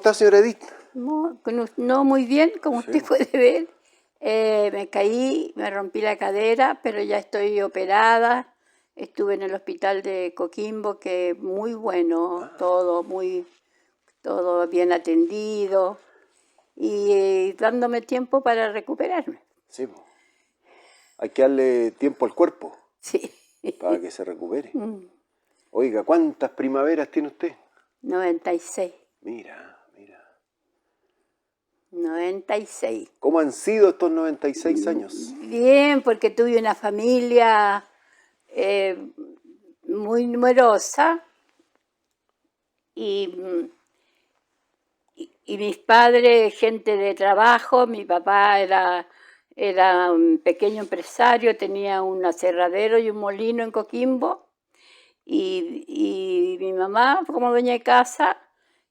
está, señora Edith? No muy bien, como Sí. usted puede ver. Me caí, me rompí la cadera, pero ya estoy operada. Estuve en el hospital de Coquimbo, que muy bueno, todo bien atendido y dándome tiempo para recuperarme. Sí, po. Hay que darle tiempo al cuerpo Sí. para que se recupere. Oiga, ¿cuántas primaveras tiene usted? 96. Mira. 96. ¿Cómo han sido estos 96 años? Bien, porque tuve una familia muy numerosa y mis padres, gente de trabajo. Mi papá era un pequeño empresario, tenía un aserradero y un molino en Coquimbo, y mi mamá como dueña de casa,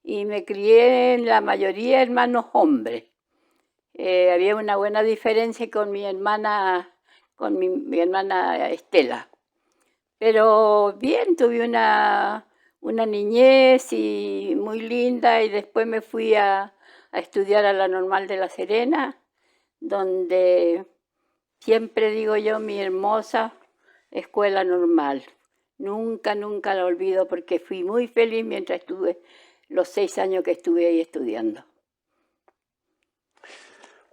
y me crié en la mayoría hermanos hombres. Había una buena diferencia con mi hermana, mi hermana Estela. Pero bien, tuve una niñez y muy linda, y después me fui a estudiar a la Normal de La Serena, donde siempre digo yo, mi hermosa escuela normal. Nunca la olvido, porque fui muy feliz mientras estuve los 6 años que estuve ahí estudiando.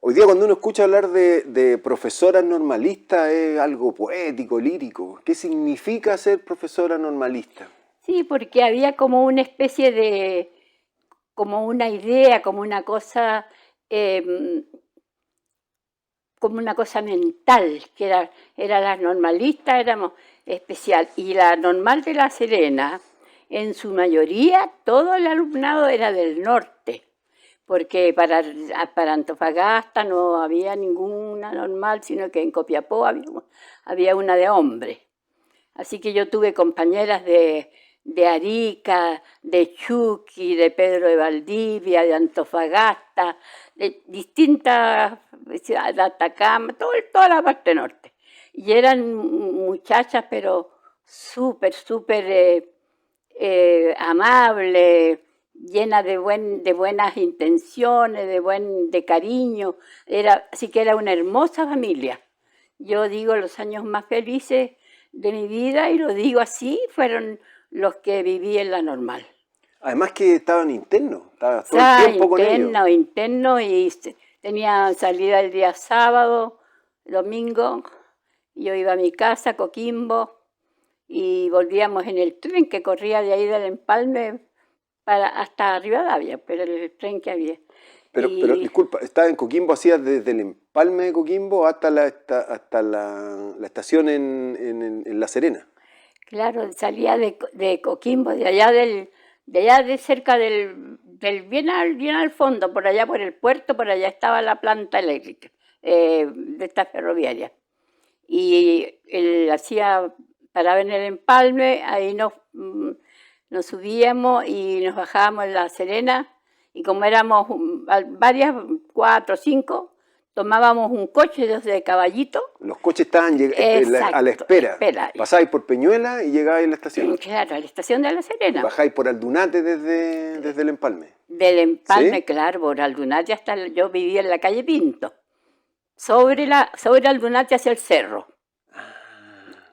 Hoy día cuando uno escucha hablar de profesora normalista es algo poético, lírico. ¿Qué significa ser profesora normalista? Sí, porque había como una especie de, como una idea, como una cosa mental, que era la normalista, éramos especial. Y la Normal de La Serena, en su mayoría, todo el alumnado era del norte, porque para Antofagasta no había ninguna normal, sino que en Copiapó había una de hombres. Así que yo tuve compañeras de Arica, de Chuqui, de Pedro de Valdivia, de Antofagasta, de distintas ciudades, de Atacama, toda la parte norte. Y eran muchachas, pero súper amables, llenas de buenas intenciones, de cariño. Así que era una hermosa familia. Yo digo, los años más felices de mi vida, y lo digo así, fueron los que viví en la Normal. Además que estaban internos, estaba todo el tiempo con ellos. Interno, y tenía salida el día sábado, domingo. Yo iba a mi casa, Coquimbo, y volvíamos en el tren que corría de ahí del Empalme hasta Rivadavia, pero el tren que había. Pero disculpa, estaba en Coquimbo, hacías desde el empalme de Coquimbo hasta la estación en La Serena. Claro, salía de Coquimbo, de allá de cerca del bien al fondo, por allá por el puerto, por allá estaba la planta eléctrica de esta ferroviaria. Y él paraba en el Empalme, ahí nos subíamos y nos bajábamos en La Serena, y como éramos varias, 4 o 5, tomábamos un coche desde Caballito. Los coches estaban a la espera. Pasáis por Peñuela y llegabais a la estación. Claro, a la estación de La Serena. Y bajáis por Aldunate desde el Empalme. Del Empalme, ¿sí? Claro, por Aldunate yo vivía en la calle Pinto, sobre Aldunate hacia el cerro.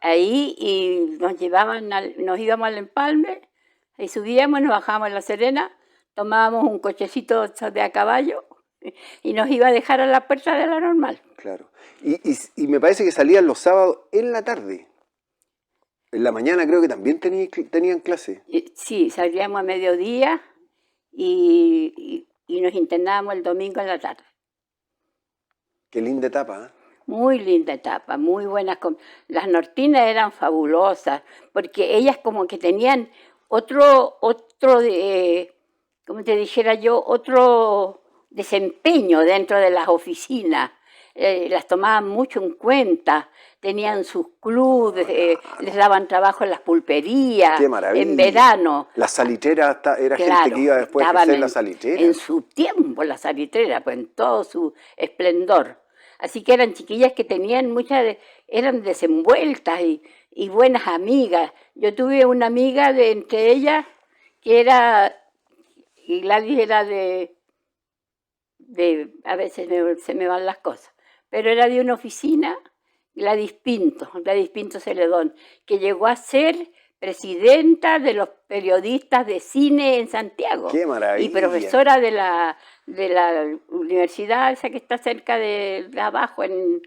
Ahí, y nos íbamos al Empalme, y subíamos, nos bajábamos en La Serena, tomábamos un cochecito de a caballo y nos iba a dejar a la puerta de la Normal. Claro. Y me parece que salían los sábados en la tarde. En la mañana creo que también tenían clase. Sí, salíamos a mediodía y nos internábamos el domingo en la tarde. Qué linda etapa, ¿eh? Muy linda etapa, muy buenas. Las nortinas eran fabulosas, porque ellas como que tenían otro como te dijera yo, otro desempeño dentro de las oficinas. Las tomaban mucho en cuenta, tenían sus clubes, les daban trabajo en las pulperías. ¡Qué maravilla! En verano. La salitrera, era gente que iba después a hacer la salitrera. En su tiempo la salitrera, pues en todo su esplendor. Así que eran chiquillas que tenían eran desenvueltas y buenas amigas. Yo tuve una amiga entre ellas que y Gladys era a veces se me van las cosas, pero era de una oficina, Gladys Pinto Celedón, que llegó a ser presidenta de los periodistas de cine en Santiago. ¡Qué maravilla! Y profesora de la universidad esa que está cerca de abajo, en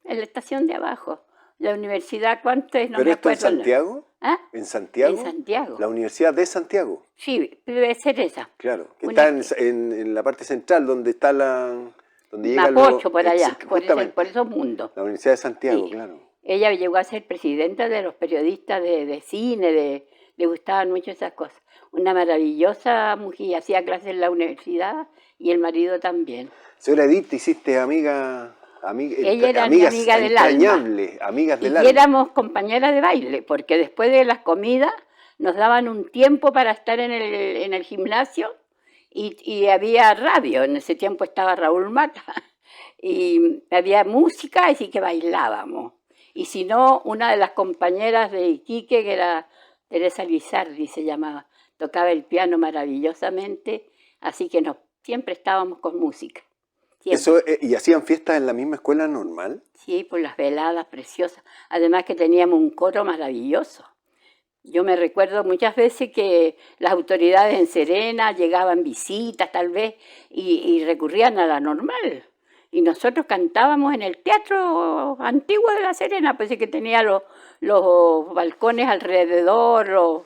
la estación de abajo. La universidad, ¿cuánto es? No ¿Pero me esto en acuerdo. Santiago? ¿Ah? ¿En Santiago? En Santiago. La Universidad de Santiago. Sí, debe ser esa. Claro, que Una- está en la parte central, donde está donde llega Mapocho, por allá, justamente, por esos mundos. la Universidad de Santiago, Sí. claro. Ella llegó a ser presidenta de los periodistas de cine, le gustaban mucho esas cosas. Una maravillosa mujer, hacía clases en la universidad y el marido también. Señora Edith, te hiciste Ella era mi amigas amiga del alma. entrañables, amigas del Y alma. éramos compañeras de baile, porque después de las comidas nos daban un tiempo para estar en el gimnasio y había radio. En ese tiempo estaba Raúl Mata y había música, así que bailábamos. Y si no, una de las compañeras de Iquique, que era Teresa Lizardi se llamaba, tocaba el piano maravillosamente, así que siempre estábamos con música. Siempre. Eso, ¿y hacían fiestas en la misma escuela normal? Sí, por las veladas preciosas. Además que teníamos un coro maravilloso. Yo me recuerdo muchas veces que las autoridades en Serena llegaban visitas tal vez y recurrían a la normal. Y nosotros cantábamos en el teatro antiguo de La Serena, pues que tenía los balcones alrededor,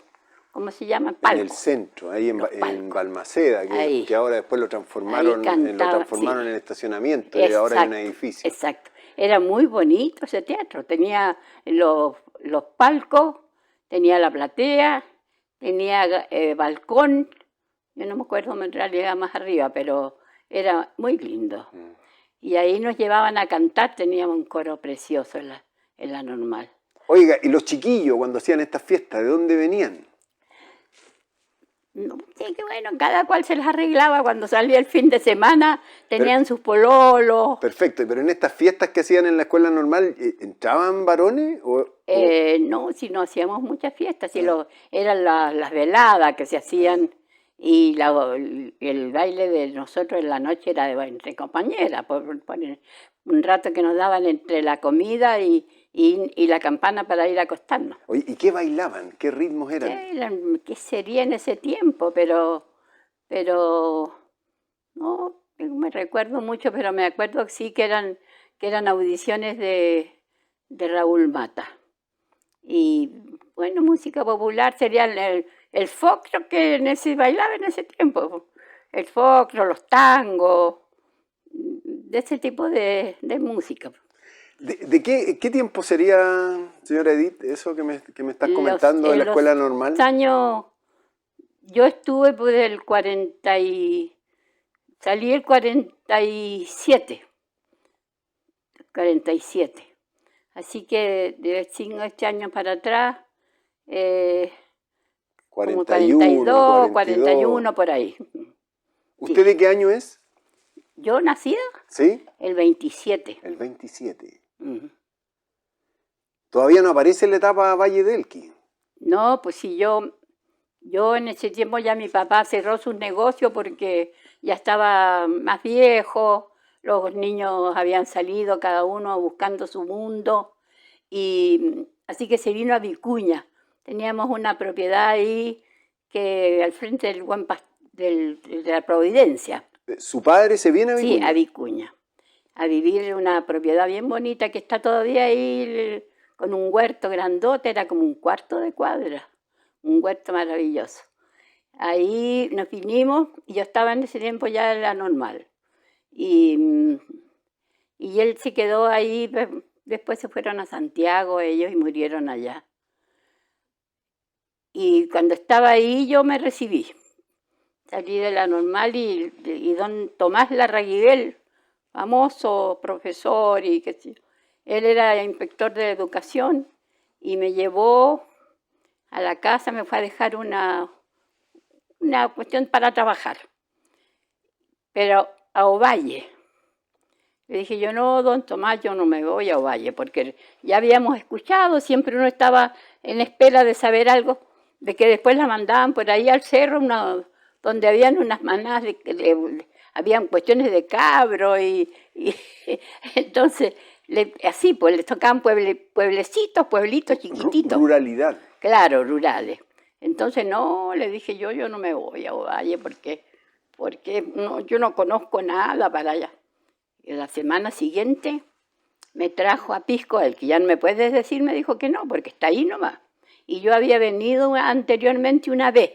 ¿cómo se llaman? En Palcos. el centro, ahí en palcos. Balmaceda, Ahí. que ahora después lo transformaron, cantaba, en estacionamiento y ahora hay un edificio. Exacto. Era muy bonito ese teatro. Tenía los palcos, tenía la platea, tenía balcón. Yo no me acuerdo en realidad más arriba, pero era muy lindo. Y ahí nos llevaban a cantar, teníamos un coro precioso en la normal. Oiga, ¿y los chiquillos cuando hacían estas fiestas, de dónde venían? No, sí, que bueno, cada cual se las arreglaba cuando salía el fin de semana, tenían sus pololos. Perfecto, pero en estas fiestas que hacían en la escuela normal, ¿entraban varones? No, si no hacíamos muchas fiestas, eran las veladas que se hacían y el baile de nosotros en la noche era entre compañeras, por un rato que nos daban entre la comida y la campana para ir a acostarnos. Oye, ¿y qué bailaban? ¿Qué ritmos eran? ¿Qué sería en ese tiempo? Pero no me recuerdo mucho, pero me acuerdo que sí que eran audiciones de Raúl Mata. Y bueno, música popular sería el folclore que se bailaba en ese tiempo. El folclore, los tangos, de ese tipo de música. ¿De qué tiempo sería, señora Edith, eso que me estás comentando de la escuela normal? Yo estuve por salí el 47. Así que de 5 años para atrás, 41, como 42, 41 por ahí. ¿Usted de qué año es? ¿Yo nacida? ¿Sí? El 27. El 27. ¿Todavía no aparece la etapa Valle del Elqui? No, pues sí, yo en ese tiempo ya mi papá cerró sus negocios porque ya estaba más viejo, los niños habían salido cada uno buscando su mundo, y así que se vino a Vicuña. Teníamos una propiedad ahí que al frente del de la Providencia. ¿Su padre se viene a Vicuña? Sí, a Vicuña, a vivir en una propiedad bien bonita que está todavía ahí con un huerto grandote, era como un cuarto de cuadra, un huerto maravilloso. Ahí nos vinimos y yo estaba en ese tiempo ya en la normal. Y él se quedó ahí, después se fueron a Santiago ellos y murieron allá. Y cuando estaba ahí yo me recibí. Salí de la normal y don Tomás Larraguibel, famoso profesor, y qué sé yo, él era inspector de educación y me llevó a la casa, me fue a dejar una cuestión para trabajar, pero a Ovalle. Le dije yo, no, don Tomás, yo no me voy a Ovalle, porque ya habíamos escuchado, siempre uno estaba en espera de saber algo, de que después la mandaban por ahí al cerro, donde habían unas manadas, habían cuestiones de cabro y entonces así, pues les tocaban pueblecitos, pueblitos chiquititos. Ruralidad. Claro, rurales. Entonces no, le dije yo no me voy a Ovalle porque no, yo no conozco nada para allá. Y la semana siguiente me trajo a Pisco, el que ya no me puedes decir, me dijo que no, porque está ahí nomás. Y yo había venido anteriormente una vez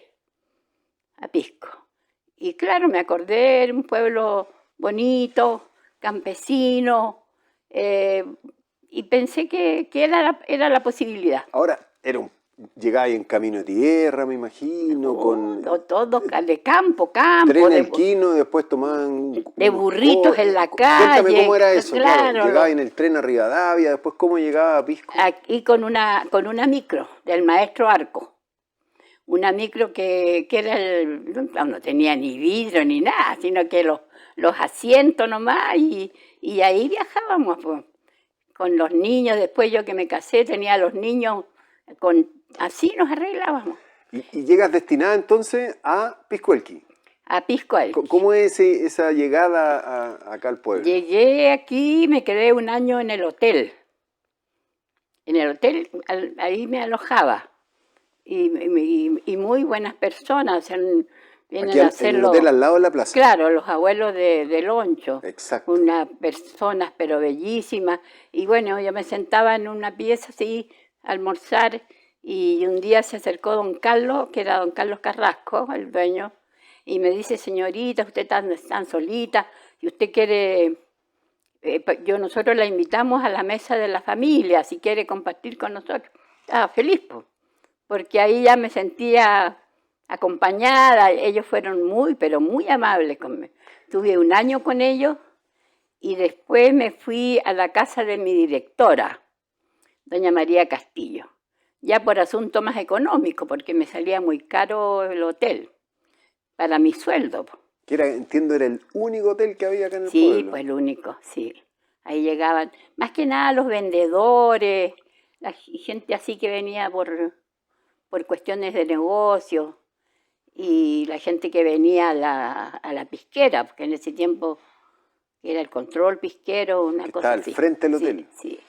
a Pisco. Y claro, me acordé, era un pueblo bonito, campesino, y pensé que era la posibilidad. Ahora, llegáis en camino de tierra, me imagino, con Todo de campo. tren Elquino, después tomaban... De burritos en la calle. Cuéntame cómo era eso, claro. Llegaba en el tren a Rivadavia, después cómo llegaba a Pisco. Aquí con una micro del maestro Arco. Una micro que era no tenía ni vidrio ni nada, sino que los asientos nomás, y ahí viajábamos pues, con los niños. Después yo que me casé tenía a los niños, así nos arreglábamos. ¿Y llegas destinada entonces a Pisco Elqui? A Pisco Elqui. ¿Cómo es esa llegada acá al pueblo? Llegué aquí, me quedé un año en el hotel. En el hotel, ahí me alojaba. Y muy buenas personas. Vienen aquí a hacerlo. En el hotel al lado de la plaza. Claro, los abuelos de Loncho. Exacto. Unas personas, pero bellísimas. Y bueno, yo me sentaba en una pieza así, a almorzar, y un día se acercó don Carlos, que era don Carlos Carrasco, el dueño, y me dice, señorita, usted está tan solita, y usted quiere... nosotros la invitamos a la mesa de la familia, si quiere compartir con nosotros. Estaba feliz, pues, porque ahí ya me sentía acompañada. Ellos fueron pero muy amables conmigo. Tuve un año con ellos y después me fui a la casa de mi directora, doña María Castillo, ya por asunto más económico, porque me salía muy caro el hotel para mi sueldo. Que entiendo, era el único hotel que había acá en el pueblo. Sí, pues el único, sí. Ahí llegaban, más que nada los vendedores, la gente así que venía por cuestiones de negocio, y la gente que venía a la pisquera, porque en ese tiempo era el control pisquero, una cosa así. Al frente del hotel. Sí.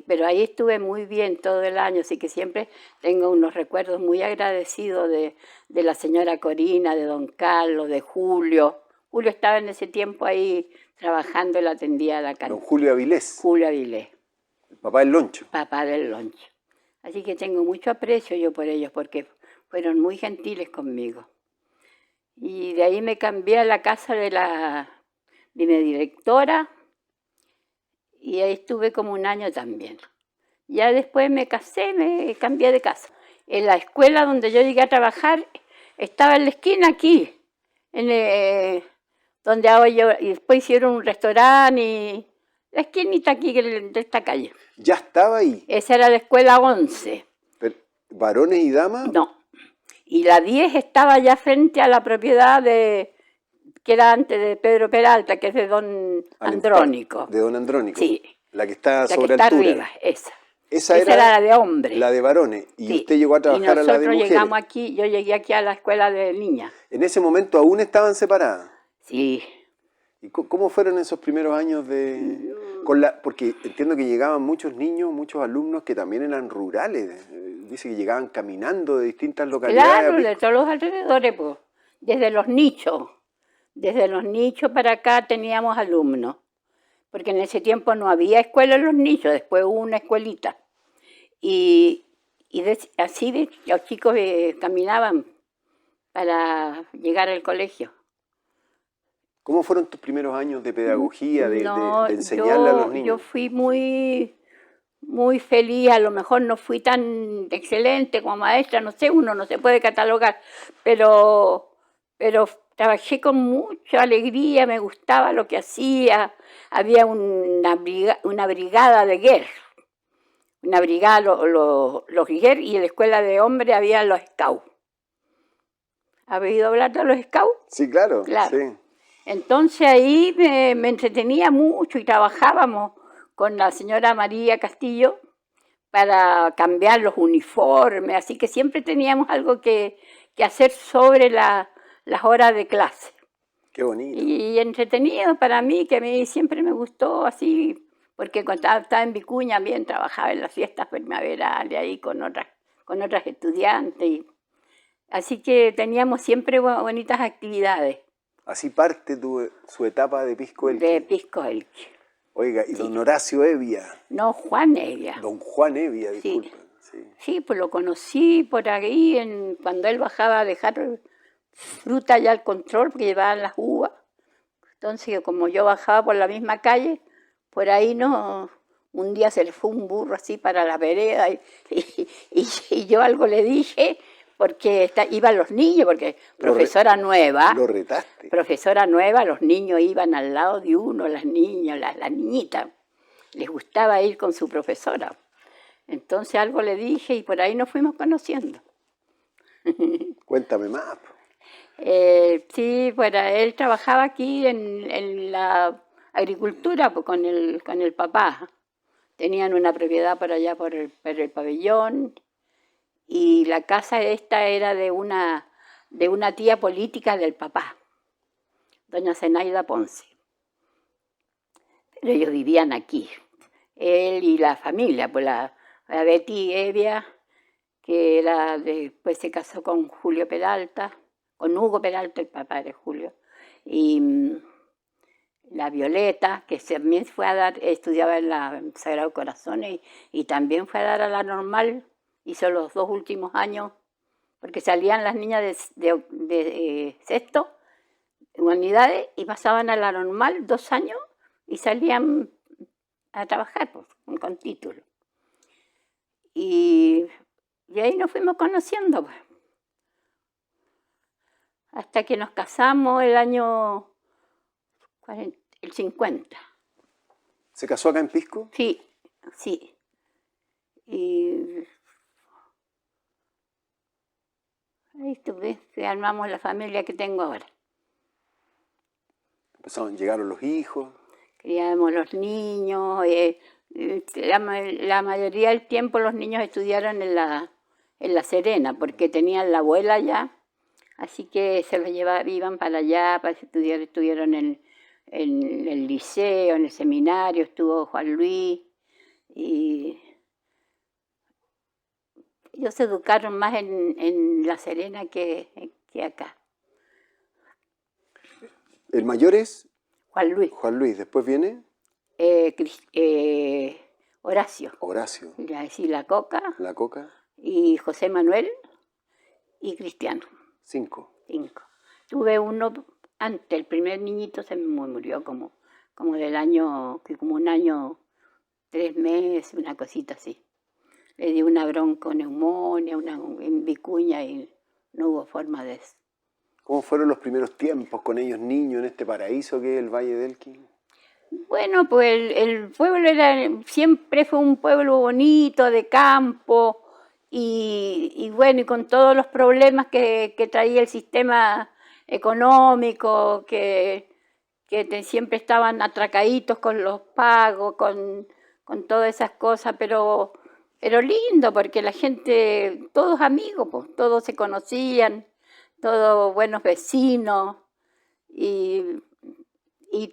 Pero ahí estuve muy bien todo el año, así que siempre tengo unos recuerdos muy agradecidos de la señora Corina, de don Carlos, de Julio. Julio estaba en ese tiempo ahí trabajando, él atendía a la cantina. Don Julio Avilés. Julio Avilés. El papá del Loncho. Papá del Loncho. Así que tengo mucho aprecio yo por ellos, porque fueron muy gentiles conmigo. Y de ahí me cambié a la casa de mi directora, y ahí estuve como un año también. Ya después me casé, me cambié de casa. En la escuela donde yo llegué a trabajar estaba en la esquina aquí, donde ahora y después hicieron un restaurante, y la esquinita aquí de esta calle. ¿Ya estaba ahí? Esa era la escuela 11. ¿Varones y damas? No. Y la 10 estaba ya frente a la propiedad que era antes de Pedro Peralta, que es de don Andrónico. De don Andrónico. Sí. La que está sobre altura. Arriba, esa. Esa era la de hombres. La de varones. Y sí. Usted llegó a trabajar a la de mujeres. Llegamos aquí, yo llegué aquí a la escuela de niñas. ¿En ese momento aún estaban separadas? Sí. ¿Y cómo fueron esos primeros años porque entiendo que llegaban muchos niños, muchos alumnos que también eran rurales. Dice que llegaban caminando de distintas localidades. Claro, de todos los alrededores, pues. Desde los nichos. Desde los nichos para acá teníamos alumnos. Porque en ese tiempo no había escuela en los nichos, después hubo una escuelita. Y así los chicos caminaban para llegar al colegio. ¿Cómo fueron tus primeros años de pedagogía, de enseñarle a los niños? Yo fui muy feliz, a lo mejor no fui tan excelente como maestra, no sé, uno no se puede catalogar, pero trabajé con mucha alegría, me gustaba lo que hacía. Había una brigada de guerra, una brigada, los guerreros, y en la escuela de hombres había los scouts. ¿Has oído hablar de los scouts? Sí, claro. Sí. Entonces ahí me entretenía mucho y trabajábamos con la señora María Castillo para cambiar los uniformes, así que siempre teníamos algo que hacer sobre las horas de clase. Qué bonito. Y entretenido para mí, que a mí siempre me gustó así, porque cuando estaba en Vicuña también trabajaba en las fiestas primaverales ahí con otras estudiantes. Así que teníamos siempre bonitas actividades. Así parte su etapa de Pisco Elqui. De Pisco Elqui. Oiga, y sí. don Horacio Evia. No, Juan Evia. Don Juan Evia, disculpen. Sí, pues lo conocí por ahí cuando él bajaba a dejar fruta allá al control, porque llevaban las uvas. Entonces, como yo bajaba por la misma calle, por ahí un día se le fue un burro así para la vereda y yo algo le dije, porque iban los niños, porque profesora nueva. Lo retaste. Profesora nueva, los niños iban al lado de uno, las niñas, las niñitas. Les gustaba ir con su profesora. Entonces algo le dije y por ahí nos fuimos conociendo. Cuéntame más. Sí, bueno, él trabajaba aquí en la agricultura con el papá. Tenían una propiedad por allá por el pabellón y la casa esta era de una tía política del papá, doña Zenaida Ponce. Pero ellos vivían aquí, él y la familia, pues la Betty Evia, que después se casó con Julio Peralta, con Hugo Peralta, el papá de Julio, y la Violeta, que también estudiaba en la Sagrado Corazón y también fue a dar a la normal, hizo los 2 últimos años, porque salían las niñas de sexto, humanidades, y pasaban a la normal 2 años y salían a trabajar pues, con título. Y ahí nos fuimos conociendo, pues. Hasta que nos casamos el año 50. ¿Se casó acá en Pisco? Sí, sí. Y ahí estuve, armamos la familia que tengo ahora. Llegaron los hijos. Criamos los niños. La mayoría del tiempo los niños estudiaron en La Serena, porque tenían la abuela allá. Así que se los iban para allá para estudiar. Estuvieron en el liceo, en el seminario, estuvo Juan Luis. Y ellos se educaron más en La Serena que acá. ¿El mayor es? Juan Luis. Juan Luis, ¿después viene? Horacio. Horacio. Sí, la Coca. La Coca. Y José Manuel y Cristiano. 5. Tuve uno antes, el primer niñito se me murió como un año, 3 meses, una cosita así. Le di una bronconeumonía, en Vicuña y no hubo forma de eso. ¿Cómo fueron los primeros tiempos con ellos niños en este paraíso que es el Valle del Elqui? Bueno, pues el pueblo siempre fue un pueblo bonito, de campo, y bueno, y con todos los problemas que traía el sistema económico, que siempre estaban atracaditos con los pagos, con todas esas cosas, pero lindo, porque la gente, todos amigos, pues, todos se conocían, todos buenos vecinos, y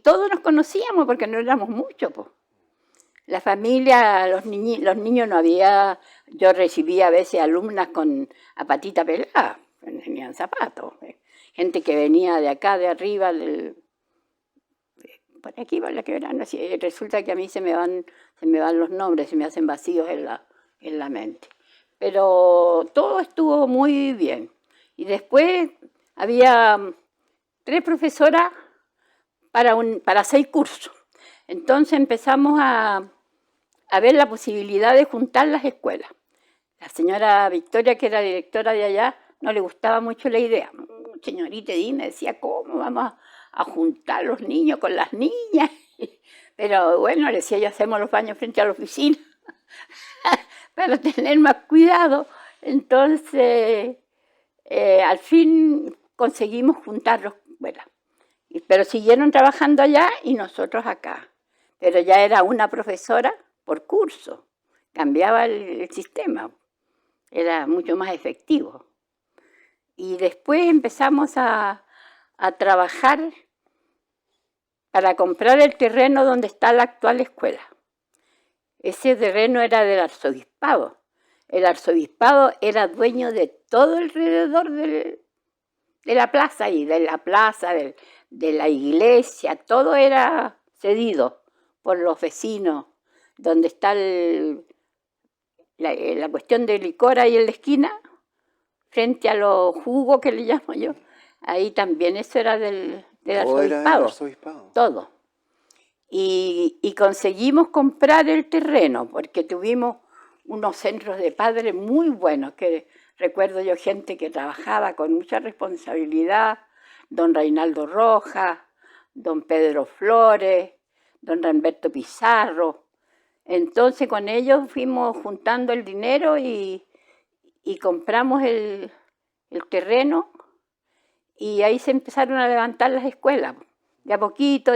todos nos conocíamos porque no éramos muchos, pues. La familia, los niños no había, yo recibía a veces alumnas a patita pelada, no tenían zapatos. Gente que venía de acá, de arriba, por aquí, por la quebrada, resulta que a mí se me van los nombres, se me hacen vacíos en la mente. Pero todo estuvo muy bien. Y después había 3 profesoras para 6 cursos. Entonces empezamos a ver la posibilidad de juntar las escuelas. La señora Victoria, que era directora de allá, no le gustaba mucho la idea. Señorita Edith decía, ¿cómo vamos a juntar los niños con las niñas? Pero bueno, le decía yo, hacemos los baños frente a la oficina para tener más cuidado. Entonces, al fin conseguimos juntarlos. Bueno, pero siguieron trabajando allá y nosotros acá. Pero ya era una profesora por curso, cambiaba el sistema, era mucho más efectivo. Y después empezamos a trabajar para comprar el terreno donde está la actual escuela. Ese terreno era del arzobispado. El arzobispado era dueño de todo alrededor de la plaza y de la plaza, de la iglesia, todo era cedido por los vecinos, donde está la cuestión de licor ahí en la esquina, frente a los jugos que le llamo yo, ahí también eso era del arzobispado. Todo. Y conseguimos comprar el terreno, porque tuvimos unos centros de padres muy buenos, que recuerdo yo gente que trabajaba con mucha responsabilidad, don Reinaldo Rojas, don Pedro Flores, don Ramberto Pizarro. Entonces con ellos fuimos juntando el dinero y compramos el terreno, y ahí se empezaron a levantar las escuelas, de a poquito,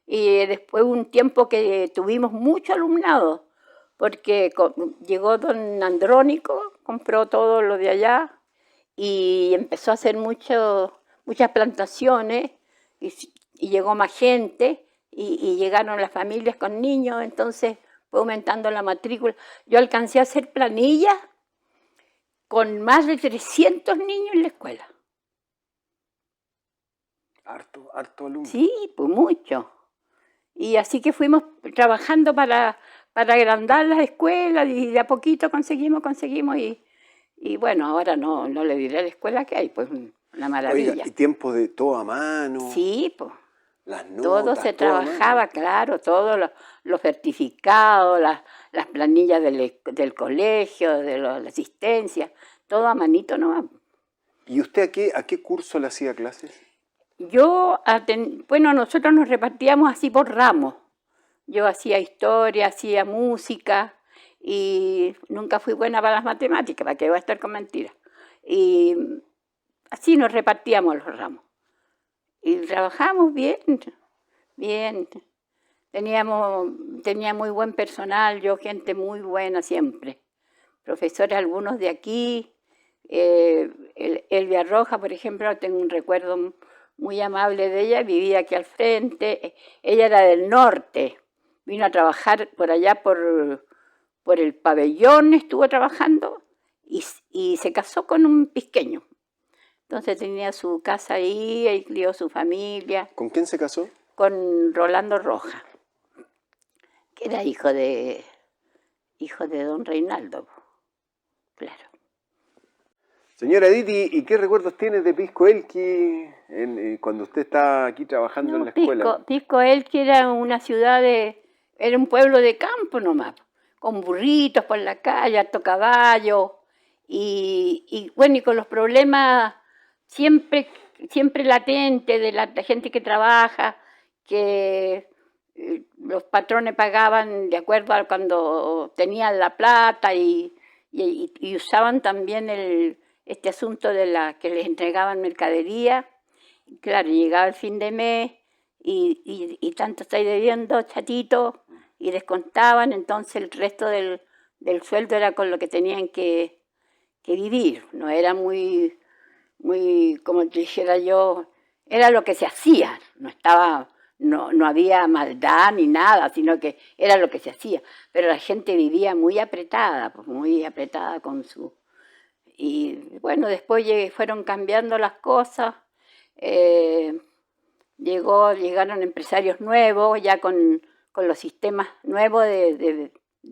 y después un tiempo que tuvimos mucho alumnado, porque llegó don Andrónico, compró todo lo de allá, y empezó a hacer muchas plantaciones, y llegó más gente, y llegaron las familias con niños, entonces fue aumentando la matrícula. Yo alcancé a hacer planillas con más de 300 niños en la escuela. Harto alumno. Sí, pues mucho. Y así que fuimos trabajando para agrandar las escuelas, y de a poquito conseguimos, y bueno, ahora no le diré a la escuela que hay, pues una maravilla. Oiga, y tiempo de todo a mano. Sí, pues. Las notas, todo se trabajaba, claro, todos los certificados, las planillas del colegio, de la asistencia, todo a manito nomás. ¿Y usted a qué curso le hacía clases? Bueno, nosotros nos repartíamos así por ramos. Yo hacía historia, hacía música, y nunca fui buena para las matemáticas, para que voy a estar con mentiras. Y así nos repartíamos los ramos. Y trabajamos bien. Tenía muy buen personal, yo gente muy buena siempre. Profesores algunos de aquí, Elvia Roja, por ejemplo, tengo un recuerdo muy amable de ella, vivía aquí al frente. Ella era del norte, vino a trabajar por allá por el pabellón, estuvo trabajando, y se casó con un pisqueño. Entonces tenía su casa ahí crió su familia. ¿Con quién se casó? Con Rolando Rojas, que era hijo de don Reinaldo, claro. Señora Edith, ¿y qué recuerdos tiene de Pisco Elqui cuando usted está aquí trabajando en la escuela? Pisco Elqui era una ciudad era un pueblo de campo nomás, con burritos por la calle, harto caballo, y bueno, y con los problemas siempre latentes de la gente que trabaja, que los patrones pagaban de acuerdo a cuando tenían la plata, y usaban también este asunto de que les entregaban mercadería. Claro, llegaba el fin de mes y tanto estáis debiendo, chatito, y descontaban, entonces el resto del sueldo era con lo que tenían que vivir. No era muy, como te dijera yo, era lo que se hacía, no había maldad ni nada, sino que era lo que se hacía. Pero la gente vivía muy apretada con su... Y bueno, después fueron cambiando las cosas, llegaron empresarios nuevos, ya con los sistemas nuevos de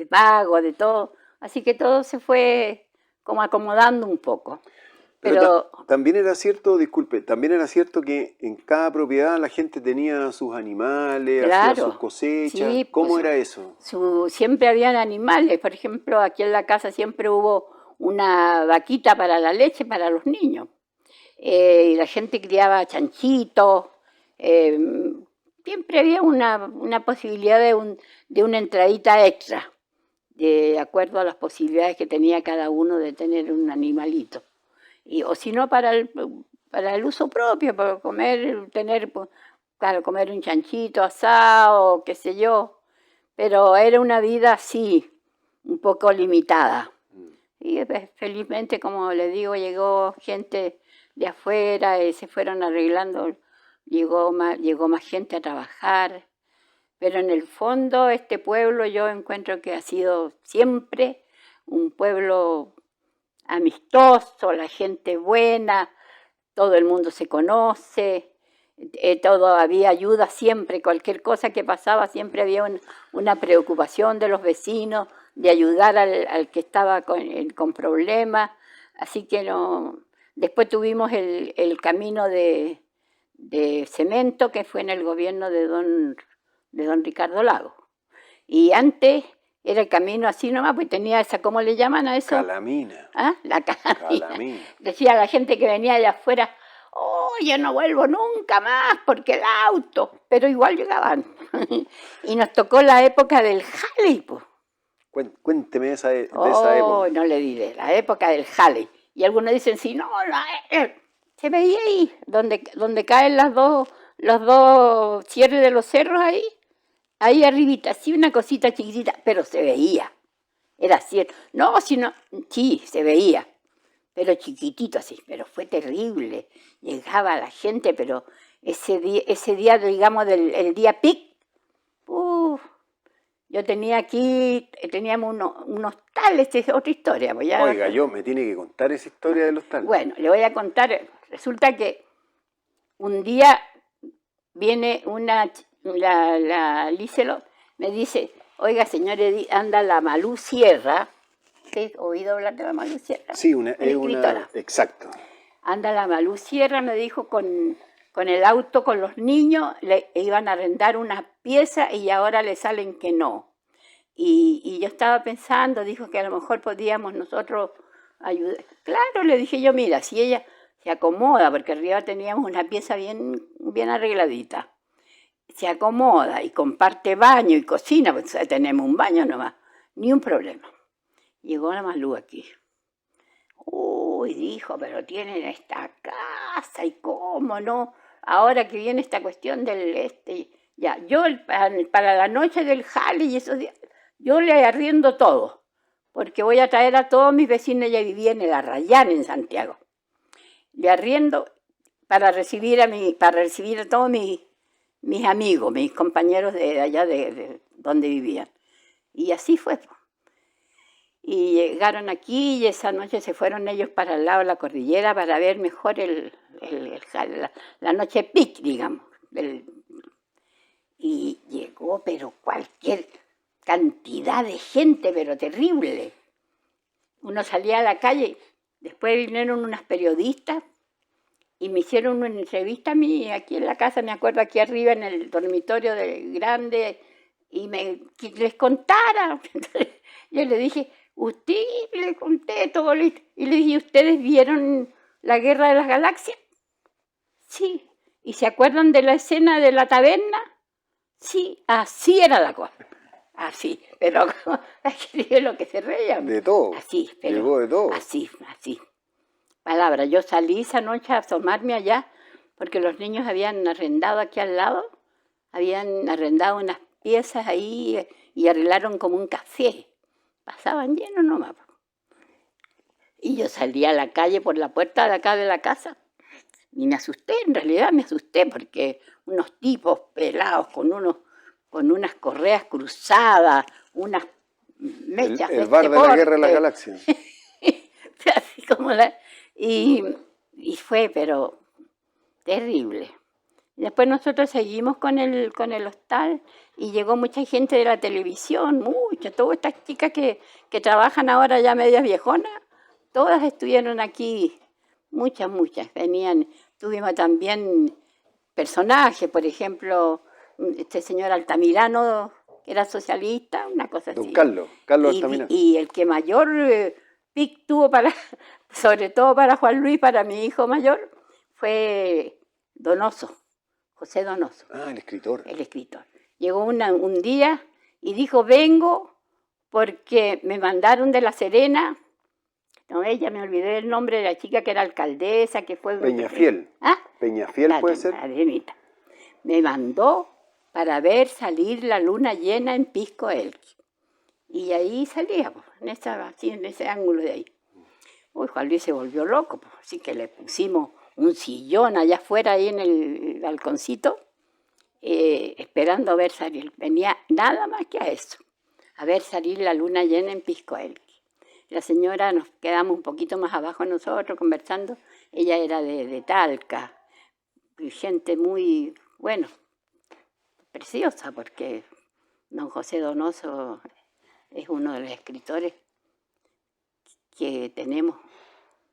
pago, de todo. Así que todo se fue como acomodando un poco. Pero también era cierto, disculpe, también era cierto que en cada propiedad la gente tenía sus animales, claro, hacía sus cosechas. Sí, ¿Cómo era eso? Siempre habían animales. Por ejemplo, aquí en la casa siempre hubo una vaquita para la leche para los niños. Y la gente criaba chanchitos. Siempre había una posibilidad de una entradita extra, de acuerdo a las posibilidades que tenía cada uno de tener un animalito. O si no, para el uso propio, para comer, comer un chanchito asado, qué sé yo. Pero era una vida así, un poco limitada. Y pues, felizmente, como le digo, llegó gente de afuera y se fueron arreglando, llegó más gente a trabajar. Pero en el fondo este pueblo yo encuentro que ha sido siempre un pueblo amistoso, la gente buena, todo el mundo se conoce, todo había ayuda siempre, cualquier cosa que pasaba siempre había una preocupación de los vecinos, de ayudar al que estaba con problemas, así que no. Después tuvimos el camino de cemento que fue en el gobierno de don Ricardo Lagos. Y antes era el camino así nomás, pues tenía esa, ¿cómo le llaman a eso? Calamina. ¿Ah? La calamina. Calamina. Decía la gente que venía de afuera, oh, yo no vuelvo nunca más porque el auto, pero igual llegaban. Y nos tocó la época del jale, pues. Cuénteme de esa época. Oh, no le diré, la época del jale. Y algunos dicen, sí, no, se veía ahí, donde caen los dos cierres de los cerros ahí arribita, así una cosita chiquitita, pero se veía. Era cierto. No, sino, sí, se veía, pero chiquitito así, pero fue terrible. Llegaba la gente, pero ese día digamos, el día pic, yo teníamos unos tales, es otra historia. Pues ya, oiga, me tiene que contar esa historia de los tales. Bueno, le voy a contar, resulta que un día viene la Lícelo, me dice, oiga, señores, anda la Malú Sierra. ¿Has oído hablar de la Malú Sierra? Sí, exacto. Anda la Malú Sierra, me dijo, con el auto, con los niños, le iban a arrendar una pieza y ahora le salen que no. Y yo estaba pensando, dijo que a lo mejor podíamos nosotros ayudar. Claro, le dije yo, mira, si ella se acomoda, porque arriba teníamos una pieza bien arregladita, se acomoda y comparte baño y cocina, pues tenemos un baño nomás, ni un problema. Llegó la Malú aquí. Uy, dijo, pero tienen esta casa y cómo no. Ahora que viene esta cuestión del ya, yo para la noche del jale y esos días, yo le arriendo todo, porque voy a traer a todos mis vecinos, ella vivía en el Arrayán, en Santiago. Le arriendo para recibir a todos mis amigos, mis compañeros de allá de donde vivían. Y así fue. Y llegaron aquí y esa noche se fueron ellos para el lado de la cordillera para ver mejor la noche pic, digamos. Y llegó, pero cualquier cantidad de gente, pero terrible. Uno salía a la calle, después vinieron unas periodistas y me hicieron una entrevista a mí aquí en la casa, me acuerdo, aquí arriba en el dormitorio grande, y que les contara. Entonces, yo le dije, usted, le conté todo, y le dije, ¿ustedes vieron la Guerra de las Galaxias? Sí. ¿Y se acuerdan de la escena de la taberna? Sí, así era la cosa. Así, pero es lo que se reían. De todo. Así, pero llegó de todo. Así. Palabra, yo salí esa noche a asomarme allá porque los niños habían arrendado aquí al lado, habían arrendado unas piezas ahí y arreglaron como un café. Pasaban llenos nomás. Y yo salí a la calle por la puerta de acá de la casa y me asusté, en realidad me asusté porque unos tipos pelados con unas correas cruzadas, unas mechas el bar de la Guerra de las Galaxias. Así como y fue, pero terrible. Después nosotros seguimos con el hostal y llegó mucha gente de la televisión, todas estas chicas que trabajan ahora ya medias viejonas, todas estuvieron aquí, muchas, venían. Tuvimos también personajes, por ejemplo, este señor Altamirano, que era socialista, una cosa así. Don Carlos Altamirano. Y el que mayor pic tuvo sobre todo para Juan Luis, para mi hijo mayor, fue Donoso. José Donoso. Ah, el escritor. El escritor. Llegó un día y dijo, vengo porque me mandaron de La Serena, no, ella me olvidé el nombre de la chica que era alcaldesa, que fue... Peñafiel. ¿Ah? Peñafiel puede ser. Arenita. Me mandó para ver salir la luna llena en Pisco Elqui. Y ahí salía, pues, así, en ese ángulo de ahí. Uy, Juan Luis se volvió loco, pues, así que le pusimos un sillón allá afuera, ahí en el balconcito, esperando a ver salir. Venía nada más que a eso, a ver salir la luna llena en Piscoelqui. La señora, nos quedamos un poquito más abajo nosotros conversando, ella era de Talca, y gente muy, bueno, preciosa, porque don José Donoso es uno de los escritores que tenemos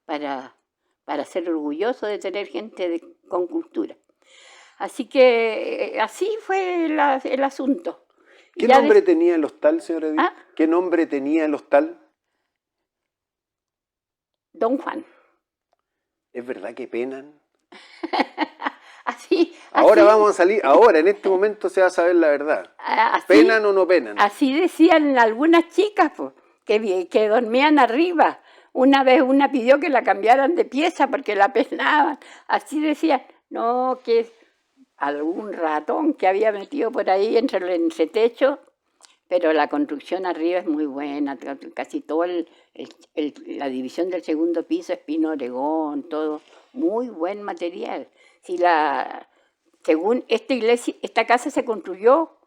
para ser orgulloso de tener gente con cultura. Así que así fue el asunto. ¿Qué nombre tenía el hostal, señora Edith? ¿Ah? ¿Qué nombre tenía el hostal? Don Juan. ¿Es verdad que penan? Así, ahora así, vamos a salir, ahora en este momento se va a saber la verdad. así, ¿Penan o no penan? Así decían algunas chicas, pues, que dormían arriba. Una vez una pidió que la cambiaran de pieza porque la penaban. Así decían, no, que algún ratón que había metido por ahí entre el entretecho, pero la construcción arriba es muy buena, casi todo la división del segundo piso es pino oregón, todo muy buen material. Si según esta casa se construyó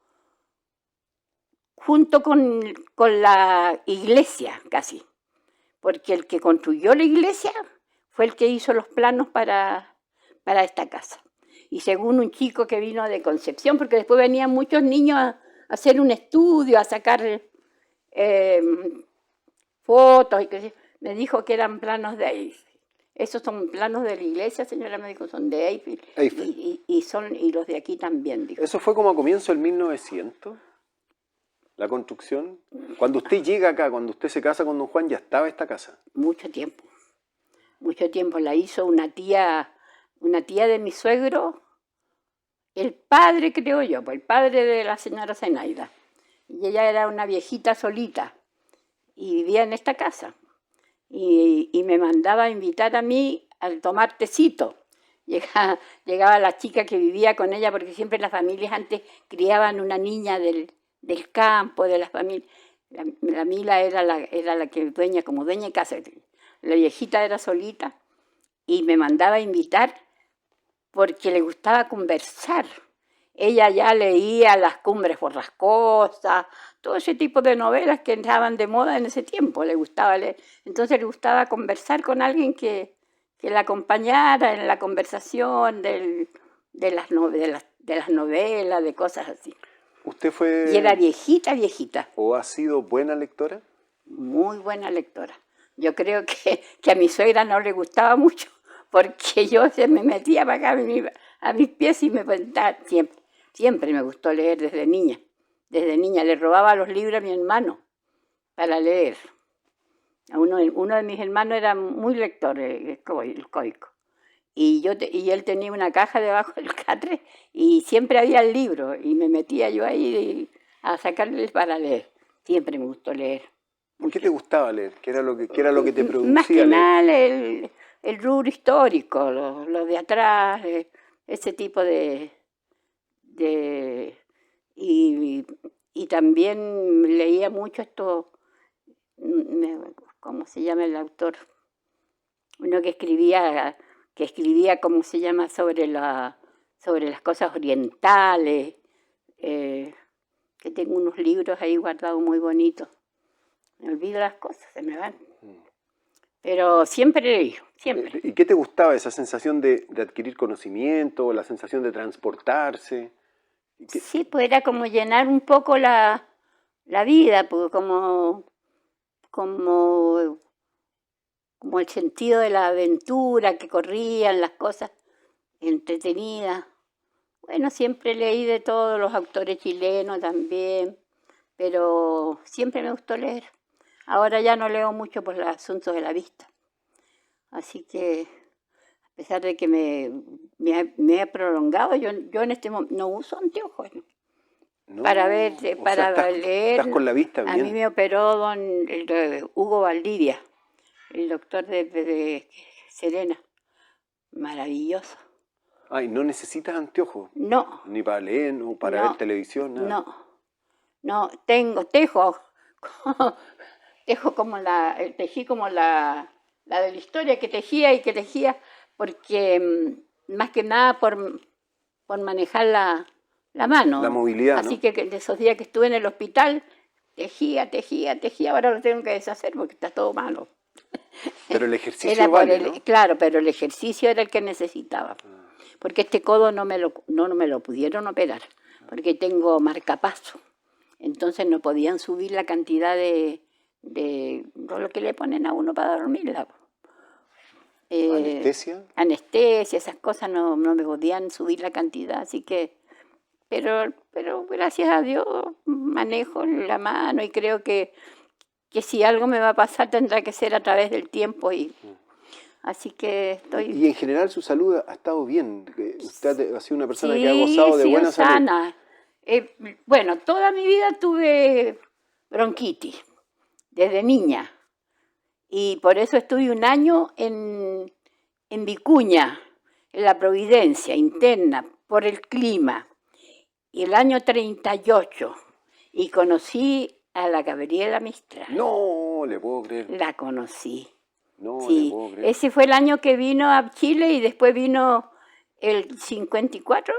junto con la iglesia casi, porque el que construyó la iglesia fue el que hizo los planos para esta casa. Y según un chico que vino de Concepción, porque después venían muchos niños a hacer un estudio, a sacar fotos, me dijo que eran planos de Eiffel. Esos son planos de la iglesia, señora, me dijo, son de Eiffel. Y los de aquí también, dijo. ¿Eso fue como a comienzo del 1900? ¿La construcción? Cuando usted llega acá, cuando usted se casa con don Juan, ¿ya estaba esta casa? Mucho tiempo. Mucho tiempo. La hizo una tía de mi suegro, el padre, creo yo, pues el padre de la señora Zenaida. Y ella era una viejita solita y vivía en esta casa. Y me mandaba a invitar a mí a tomar tecito. Llegaba la chica que vivía con ella, porque siempre las familias antes criaban una niña del campo, de las familias. La Mila era la que como dueña de casa. La viejita era solita y me mandaba a invitar porque le gustaba conversar. Ella ya leía Las Cumbres Borrascosas, todo ese tipo de novelas que estaban de moda en ese tiempo, le gustaba leer. Entonces le gustaba conversar con alguien que la acompañara en la conversación de las novelas, de cosas así. ¿Usted fue...? Y era viejita, viejita. ¿O ha sido buena lectora? Muy buena lectora. Yo creo que a mi suegra no le gustaba mucho, porque yo se me metía para acá a mis pies y me contaba siempre. Siempre me gustó leer desde niña. Desde niña le robaba los libros a mi hermano para leer. Uno de mis hermanos era muy lector, el Coico. Y él tenía una caja debajo del catre y siempre había el libro. Y me metía yo ahí a sacarles para leer. Siempre me gustó leer. ¿Por qué te gustaba leer? ¿Qué era lo que te producía más que leer? nada el rubro histórico, lo de atrás, ese tipo y también leía mucho esto, ¿cómo se llama el autor? Uno que escribía, ¿cómo se llama? Sobre las cosas orientales, que tengo unos libros ahí guardados muy bonitos. Me olvido las cosas, se me van. Pero siempre leí, siempre. ¿Y qué te gustaba? ¿Esa sensación de adquirir conocimiento, la sensación de transportarse? Sí, pues era como llenar un poco la vida, pues como el sentido de la aventura, que corrían las cosas entretenidas. Bueno, siempre leí de todos los autores chilenos también, pero siempre me gustó leer. Ahora ya no leo mucho por los asuntos de la vista. Así que, a pesar de que me he prolongado, yo en este momento no uso anteojos, ¿no? No, para ver, para leer. Estás con la vista bien. A mí me operó Hugo Valdivia, el doctor de Serena. Maravilloso. Ay, ¿no necesitas anteojos? No. Ni para leer, o para ver televisión, nada. No, tejo tejí como la de la historia, que tejía, porque más que nada por manejar la mano. La movilidad, Así ¿no? que de esos días que estuve en el hospital, tejía, ahora lo tengo que deshacer porque está todo malo. Pero el ejercicio vale, ¿no? Claro, pero el ejercicio era el que necesitaba. Porque este codo no me lo pudieron operar, porque tengo marcapaso. Entonces no podían subir la cantidad de lo que le ponen a uno para dormirla. ¿Anestesia? Anestesia, esas cosas no me podían subir la cantidad, así que... Pero gracias a Dios manejo la mano y creo que si algo me va a pasar tendrá que ser a través del tiempo. Así que estoy... Y en general su salud ha estado bien. Usted ha sido una persona sí, que ha gozado de buena salud. sana. Bueno, toda mi vida tuve bronquitis, desde niña. Y por eso estuve un año en Vicuña, en la Providencia, interna, por el clima. Y el año 38, y conocí a la Gabriela Mistral. No le puedo creer. La conocí. No sí, le puedo creer. Ese fue el año que vino a Chile y después vino el 54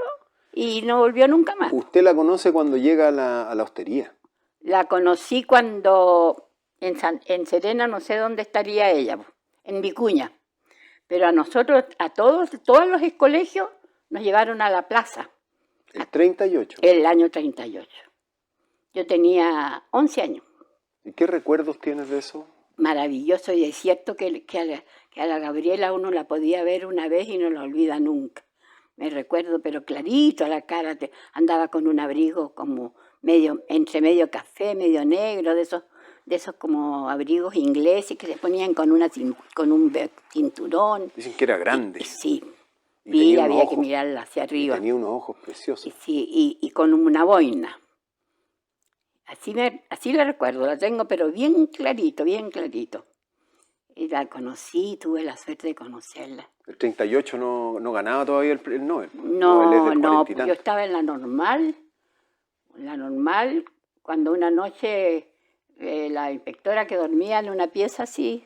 y no volvió nunca más. ¿Usted la conoce cuando llega a la hostería? La conocí cuando en Serena, no sé dónde estaría ella, en Vicuña. Pero a nosotros, a todos los colegios, nos llevaron a la plaza. El 38. El año 38. Yo tenía 11 años. ¿Y qué recuerdos tienes de eso? Maravilloso, y es cierto que a la Gabriela uno la podía ver una vez y no la olvida nunca. Me recuerdo, pero clarito la cara, andaba con un abrigo como entre medio café, medio negro, de esos como abrigos ingleses que se ponían con un cinturón. Dicen que era grande. Sí, y había que mirarla hacia arriba. Y tenía unos ojos preciosos. Y con una boina. Así la recuerdo, la tengo, pero bien clarito, bien clarito. Y la conocí, tuve la suerte de conocerla. ¿El 38 no ganaba todavía el Nobel? No, yo estaba en la normal, cuando una noche la inspectora que dormía en una pieza así,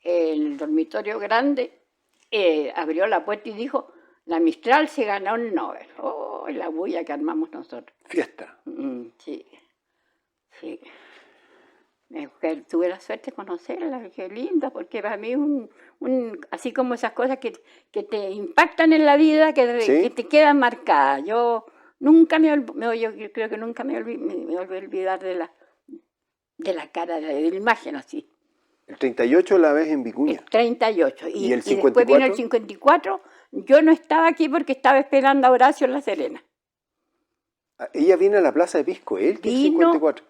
en el dormitorio grande, abrió la puerta y dijo, la Mistral se ganó el Nobel. ¡Oh, la bulla que armamos nosotros! Fiesta. Sí. Sí. Tuve la suerte de conocerla, qué linda, porque para mí así como esas cosas que te impactan en la vida, que te quedan marcadas. Yo nunca yo creo que nunca me volví a olvidar de la cara, de la imagen así. El 38 la ves en Vicuña. El 38. ¿Y el 54? Y después vino el 54. Yo no estaba aquí porque estaba esperando a Horacio en La Serena. Ella vino a la Plaza de Pisco, el 54.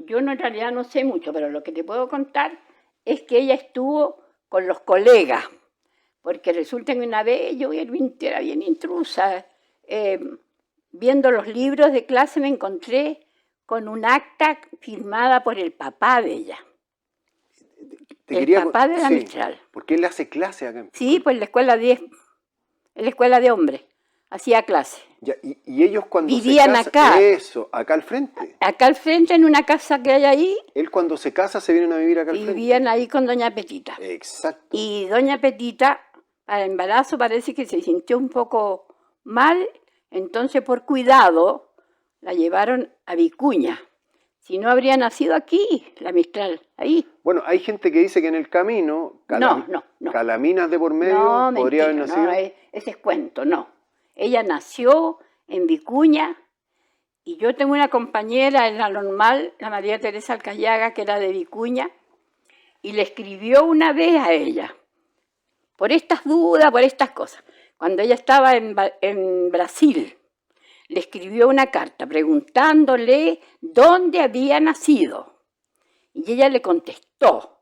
Yo en realidad no sé mucho, pero lo que te puedo contar es que ella estuvo con los colegas, porque resulta que una vez yo era bien intrusa, viendo los libros de clase me encontré con un acta firmada por el papá de ella. Papá de la Mistral. Porque él hace clase acá en Pisco. Sí, pues en la escuela 10, en la escuela de hombres. Hacía clase. Ya, y ellos cuando vivían se casan, acá. Eso, acá al frente. Acá al frente, en una casa que hay ahí. Él cuando se casa se vienen a vivir acá al frente. Vivían ahí con doña Petita. Exacto. Y doña Petita, al embarazo, parece que se sintió un poco mal, entonces por cuidado la llevaron a Vicuña. Si no habría nacido aquí, la Mistral, ahí. Bueno, hay gente que dice que en el camino, no. Calaminas de por medio, podría haber nacido. No, ese es cuento, no. Ella nació en Vicuña y yo tengo una compañera en la normal, la María Teresa Alcayaga, que era de Vicuña, y le escribió una vez a ella, por estas dudas, por estas cosas. Cuando ella estaba en Brasil, le escribió una carta preguntándole dónde había nacido. Y ella le contestó.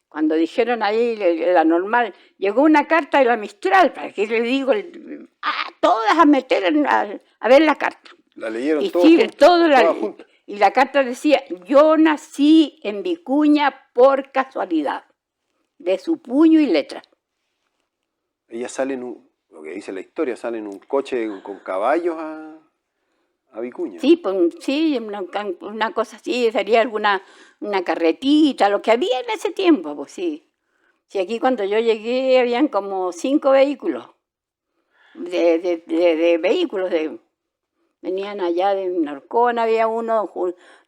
Cuando dijeron ahí la normal, llegó una carta de la Mistral, para que le digo, todas a meter a ver la carta. La leyeron y todos sí, juntos. Y la carta decía, yo nací en Vicuña por casualidad, de su puño y letra. Ella sale lo que dice la historia, sale en un coche con caballos a Vicuña. Sí, pues, sí, una cosa así, sería una carretita, lo que había en ese tiempo, pues sí. Sí, aquí cuando yo llegué habían como 5 vehículos, de vehículos, venían allá de Norcón, había uno,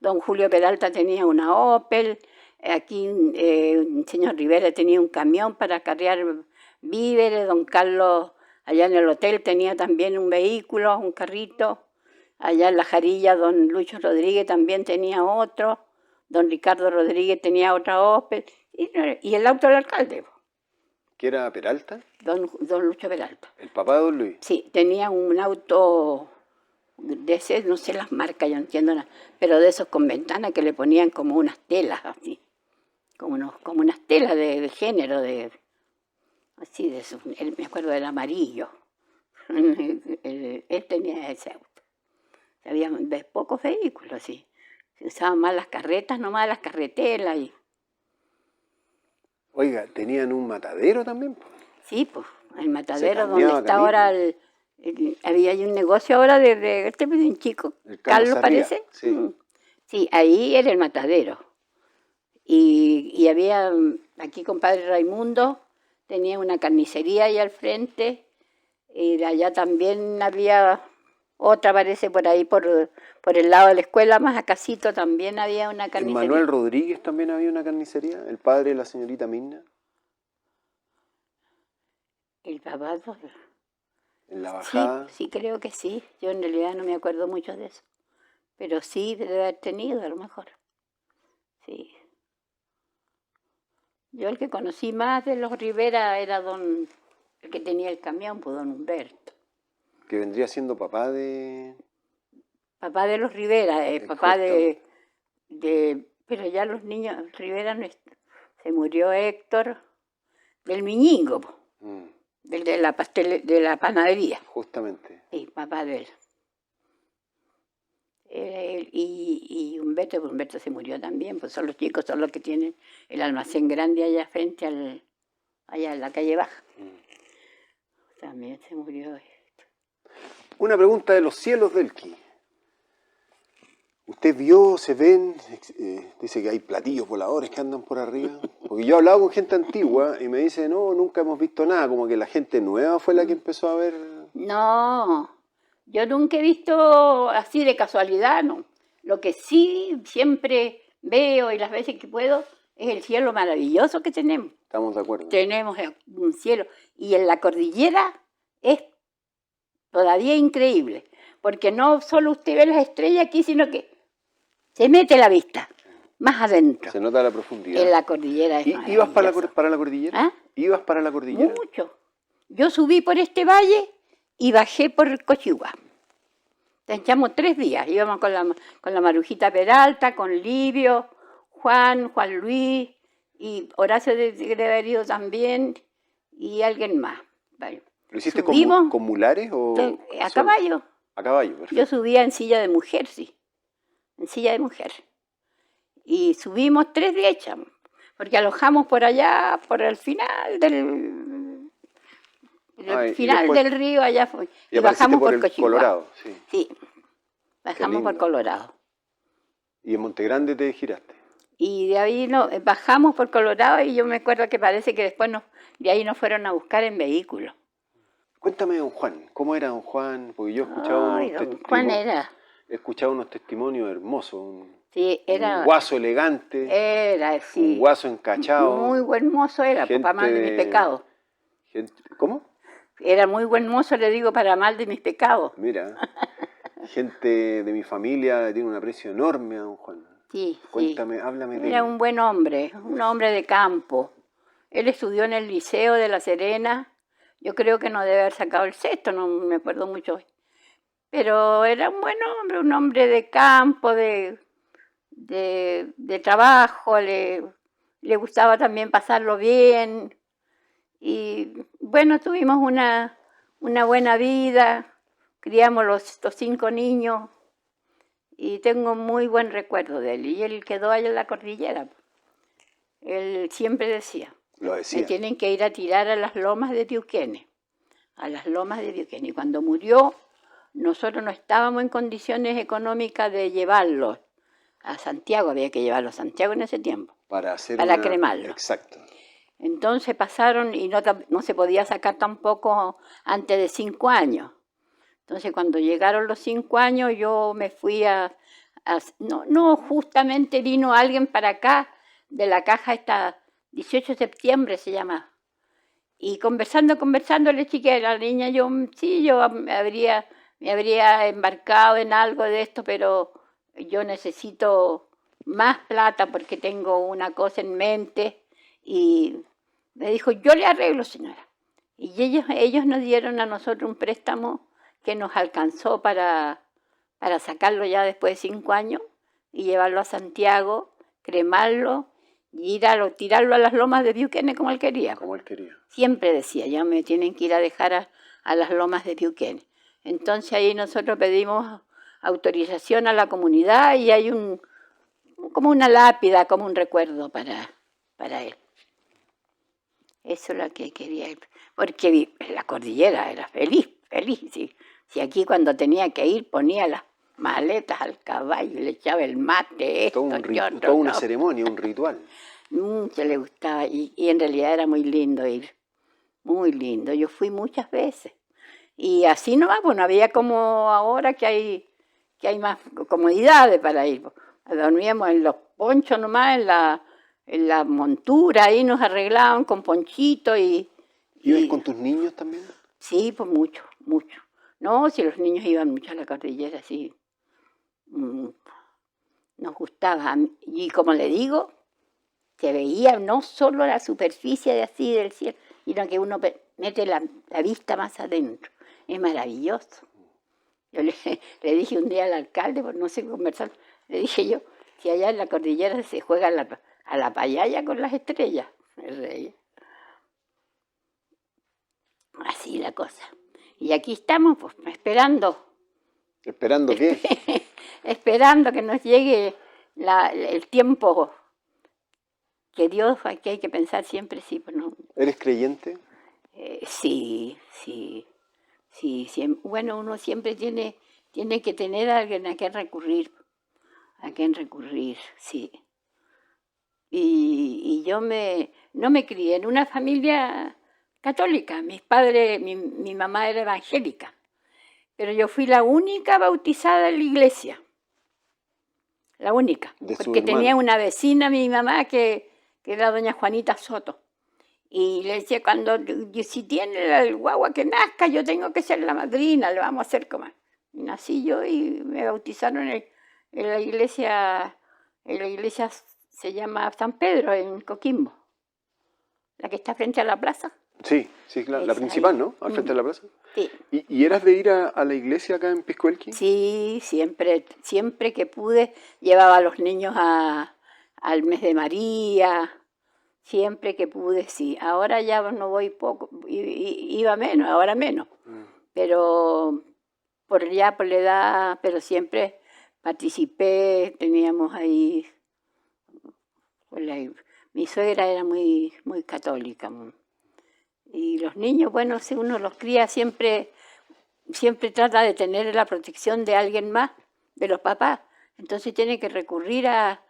don Julio Peralta tenía una Opel, aquí el señor Rivera tenía un camión para cargar víveres, don Carlos allá en el hotel tenía también un vehículo, un carrito, allá en La Jarilla don Lucho Rodríguez también tenía otro, don Ricardo Rodríguez tenía otra Opel, y el auto del alcalde. ¿Qué era Peralta? Don Lucho Peralta. ¿El papá de don Luis? Sí, tenía un auto de ese, no sé las marcas, yo no entiendo nada, pero de esos con ventanas que le ponían como unas telas así, como unas telas de género, así de eso, me acuerdo del amarillo. Él tenía ese auto. Había pocos vehículos, sí. Se usaban más las carretas, nomás las carretelas. Oiga, ¿tenían un matadero también? Sí, pues, el matadero donde está camino. ahora había un negocio ahora de este un chico, Carlos parece. Sí. Sí, ahí era el matadero. Y había, aquí compadre Raimundo, tenía una carnicería ahí al frente, y de allá también había otra, parece, por ahí, por el lado de la escuela, más acasito, también había una carnicería. ¿En Manuel Rodríguez también había una carnicería? ¿El padre de la señorita Mirna? El papá, ¿En la bajada? Sí, creo que sí. Yo en realidad no me acuerdo mucho de eso. Pero sí debe haber tenido, a lo mejor. Sí. Yo el que conocí más de los Rivera era el que tenía el camión, pues don Humberto. Que vendría siendo papá de... Papá de los Rivera, papá pero ya los niños, Rivera no se murió Héctor, del Miñingo, del de la panadería. Justamente. Sí, papá de él. Y Humberto se murió también, pues son los chicos, son los que tienen el almacén grande allá frente allá en la calle Baja. También se murió. Una pregunta de los cielos del Ki. ¿Usted vio, se ven, dice que hay platillos voladores que andan por arriba? Porque yo he hablado con gente antigua y me dice, no, nunca hemos visto nada, como que la gente nueva fue la que empezó a ver... No, yo nunca he visto así de casualidad, no. Lo que sí siempre veo y las veces que puedo es el cielo maravilloso que tenemos. Estamos de acuerdo. Tenemos un cielo. Y en la cordillera es todavía increíble, porque no solo usted ve las estrellas aquí, sino que se mete la vista más adentro. Se nota la profundidad. En la cordillera es ¿Ibas para la cordillera? ¿Ah? ¿Ibas para la cordillera? Mucho. Yo subí por este valle y bajé por Cochigua. Echamos 3 días. Íbamos con la Marujita Peralta, con Livio, Juan Luis, y Horacio de haber ido también, y alguien más. Vale. ¿Lo hiciste con mulares o...? A caballo. A caballo, perfecto. Yo subía en silla de mujer, sí. En silla de mujer. Y subimos 3 días, echamos, porque alojamos por allá, por el final del río, allá fue. Y bajamos por Cochigua. Colorado, sí. Sí, bajamos por Colorado. ¿Y en Montegrande te giraste? Y de ahí bajamos por Colorado y yo me acuerdo que parece que después de ahí nos fueron a buscar en vehículo. Cuéntame, don Juan, ¿cómo era don Juan? Porque yo he escuchado unos testimonios hermosos. Sí, era... Un guaso elegante. Era, sí. Un guaso encachado. Muy buen mozo era, para mal de mis pecados. ¿Cómo? Era muy buen mozo, le digo, para mal de mis pecados. Mira, gente de mi familia tiene un aprecio enorme a don Juan. Sí, cuéntame, háblame de él. Era un buen hombre, un hombre de campo. Él estudió en el Liceo de La Serena. Yo creo que no debe haber sacado el sexto, no me acuerdo mucho. Pero era un buen hombre, un hombre de campo, de trabajo, le gustaba también pasarlo bien. Y bueno, tuvimos una buena vida, criamos los 5 niños y tengo muy buen recuerdo de él. Y él quedó allá en la cordillera. Él siempre decía, me tienen que ir a tirar a las lomas de Tiuquene, a las lomas de Tiuquene. Y cuando murió, nosotros no estábamos en condiciones económicas de llevarlos a Santiago, había que llevarlos a Santiago en ese tiempo, Para cremarlo. Exacto. Entonces pasaron y no se podía sacar tampoco antes de 5 años. Entonces cuando llegaron los 5 años yo me fui no, justamente vino alguien para acá de la caja esta, 18 de septiembre se llama. Y conversando, le dije a la niña, yo me habría embarcado en algo de esto, pero yo necesito más plata porque tengo una cosa en mente. Y me dijo, yo le arreglo, señora. Y ellos nos dieron a nosotros un préstamo que nos alcanzó para sacarlo ya después de 5 años y llevarlo a Santiago, cremarlo y tirarlo a las lomas de Biuquene como él quería. Como él quería. Siempre decía, ya me tienen que ir a dejar a las lomas de Biuquene. Entonces ahí nosotros pedimos autorización a la comunidad y hay como una lápida, como un recuerdo para él. Eso es lo que quería él. Porque en la cordillera era feliz. Sí. Si aquí cuando tenía que ir ponía las maletas al caballo y le echaba el mate, toda una ceremonia, un ritual. Mucho le gustaba y en realidad era muy lindo ir, muy lindo. Yo fui muchas veces y así nomás, pues no había como ahora que hay más comodidades para ir. Dormíamos en los ponchos nomás, en la montura, ahí nos arreglaban con ponchitos ¿Ibas con tus niños también? Sí, pues mucho. No, si los niños iban mucho a la cordillera, sí. Nos gustaba. Y como le digo, se veía no solo la superficie de así del cielo, sino que uno mete la vista más adentro. Es maravilloso. Yo le dije un día al alcalde, por no sé conversar, le dije yo, si allá en la cordillera se juega a la payaya con las estrellas. Me reía. Así la cosa. Y aquí estamos, pues, esperando. ¿Esperando qué? Esperando que nos llegue el tiempo que Dios, que hay que pensar siempre, sí, pues no. ¿Eres creyente? Sí. Bueno, uno siempre tiene que tener a alguien a quien recurrir, sí. Y yo no me crié en una familia católica. Mis padres, mi mamá era evangélica, pero yo fui la única bautizada en la iglesia. La única. Porque tenía una vecina, mi mamá, que era doña Juanita Soto. Y le decía, si tiene el guagua que nazca, yo tengo que ser la madrina, le vamos a hacer como. Y nací yo y me bautizaron en la iglesia se llama San Pedro, en Coquimbo. La que está frente a la plaza. Sí, claro, la principal, ahí, ¿no? Al frente de la plaza. Sí. ¿Y eras de ir a la iglesia acá en Pisco Elqui? Sí, siempre que pude, llevaba a los niños al mes de María, siempre que pude, sí. Ahora ya no voy poco, iba menos, ahora menos. Pero por la edad, pero siempre participé, teníamos ahí. Mi suegra era muy católica. Y los niños, bueno, si uno los cría, siempre trata de tener la protección de alguien más, de los papás. Entonces tiene que recurrir a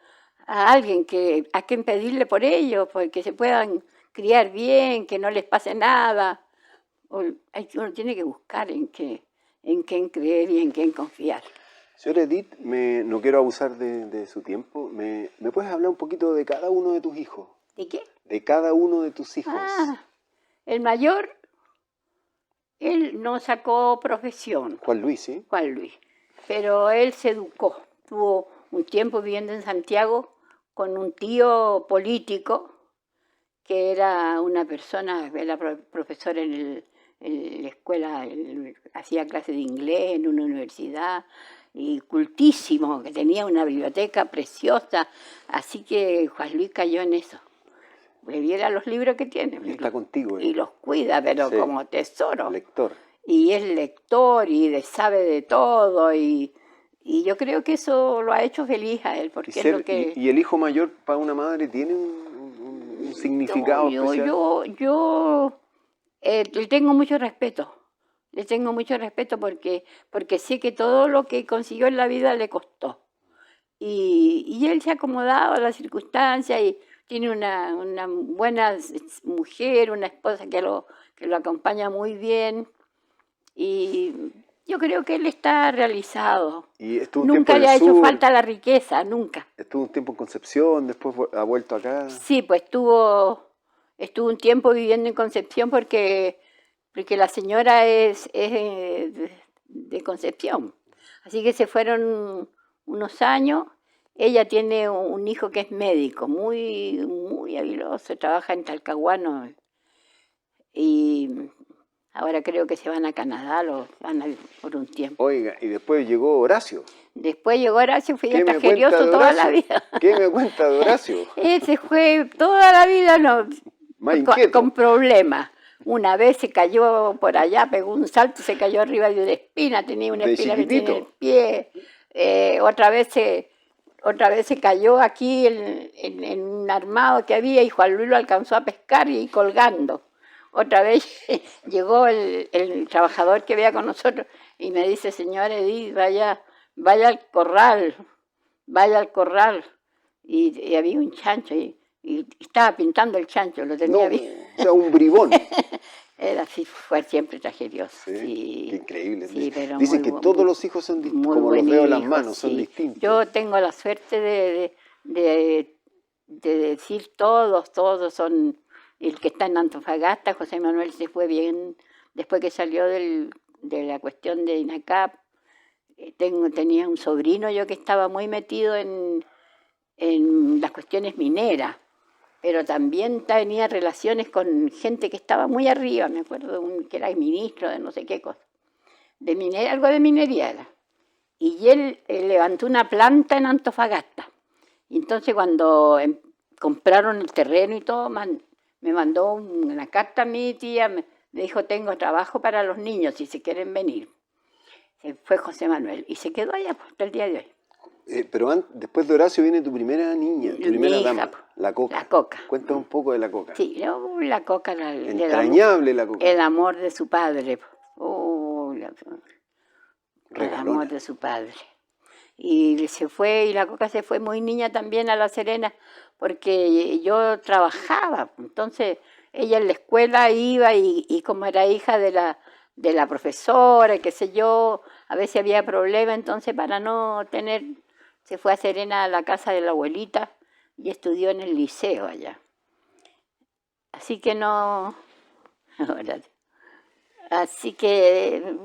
alguien a quien pedirle por ellos, porque se puedan criar bien, que no les pase nada. Uno tiene que buscar en quién creer y en quién confiar. Señora Edith, no quiero abusar de su tiempo. ¿Me puedes hablar un poquito de cada uno de tus hijos? ¿De qué? De cada uno de tus hijos. El mayor, él no sacó profesión. Juan Luis, ¿sí? Juan Luis. Pero él se educó. Tuvo un tiempo viviendo en Santiago con un tío político que era una persona, era profesor en la escuela, hacía clases de inglés en una universidad, y cultísimo, que tenía una biblioteca preciosa. Así que Juan Luis cayó en eso. Viera los libros que tiene. Y está contigo. Y los cuida, pero sí, como tesoro. Lector. Y es lector y sabe de todo. Y yo creo que eso lo ha hecho feliz a él. Porque es lo que... ¿Y el hijo mayor para una madre tiene un significado especial? Yo le tengo mucho respeto. le tengo mucho respeto porque sé que todo lo que consiguió en la vida le costó. Y él se ha acomodado a las circunstancias y tiene una buena mujer, una esposa que lo acompaña muy bien. Y yo creo que él está realizado. Y estuvo un tiempo Nunca en le el ha hecho sur, falta la riqueza, nunca. estuvo un tiempo en Concepción, después ha vuelto acá. Sí, pues estuvo un tiempo viviendo en Concepción porque la señora es de Concepción. Así que se fueron unos años. Ella tiene un hijo que es médico, muy habiloso, trabaja en Talcahuano. Y ahora creo que se van a Canadá, van a vivir por un tiempo. Oiga, y después llegó Horacio. Después llegó Horacio, fue ¿Qué me cuenta tajerioso de toda la Horacio? vida. ¿Qué me cuenta de Horacio? Ese fue toda la vida Más inquieto. con problemas. Una vez se cayó por allá, pegó un salto, se cayó arriba de una espina, tenía una ¿De espina metida en el chiquitito? pie. Otra vez se cayó aquí en un armado que había y Juan Luis lo alcanzó a pescar y colgando. Otra vez llegó el trabajador que veía con nosotros y me dice, señora Edith, vaya al corral, vaya al corral. Y había un chancho y estaba pintando el chancho, lo tenía No, bien. o sea, un bribón. Era así, fue siempre tragedoso. Sí, Sí, qué increíble. sí, pero Dicen muy que todos los hijos son distintos, como los veo en las manos, son sí. distintos. Yo tengo la suerte de decir todos son. El que está en Antofagasta, José Manuel, se fue bien después que salió de la cuestión de INACAP. Tenía un sobrino yo que estaba muy metido en las cuestiones mineras, pero también tenía relaciones con gente que estaba muy arriba, me acuerdo que era ministro de no sé qué cosa, algo de minería era. Y él levantó una planta en Antofagasta. Y entonces cuando compraron el terreno y todo, me mandó una carta a mi tía, me dijo, tengo trabajo para los niños si se quieren venir. Fue José Manuel y se quedó allá hasta el día de hoy. Pero después de Horacio viene tu primera niña, tu primera hija, dama, la Coca. La Coca. Cuéntame un poco de la Coca. Sí, la Coca. Entrañable la Coca. El amor de su padre. El amor de su padre. Y se fue, y la Coca se fue muy niña también a La Serena, porque yo trabajaba. Entonces ella en la escuela iba y como era hija de la profesora, qué sé yo, a veces había problemas, entonces para no tener, se fue a Serena a la casa de la abuelita y estudió en el liceo allá. Así que no, así que,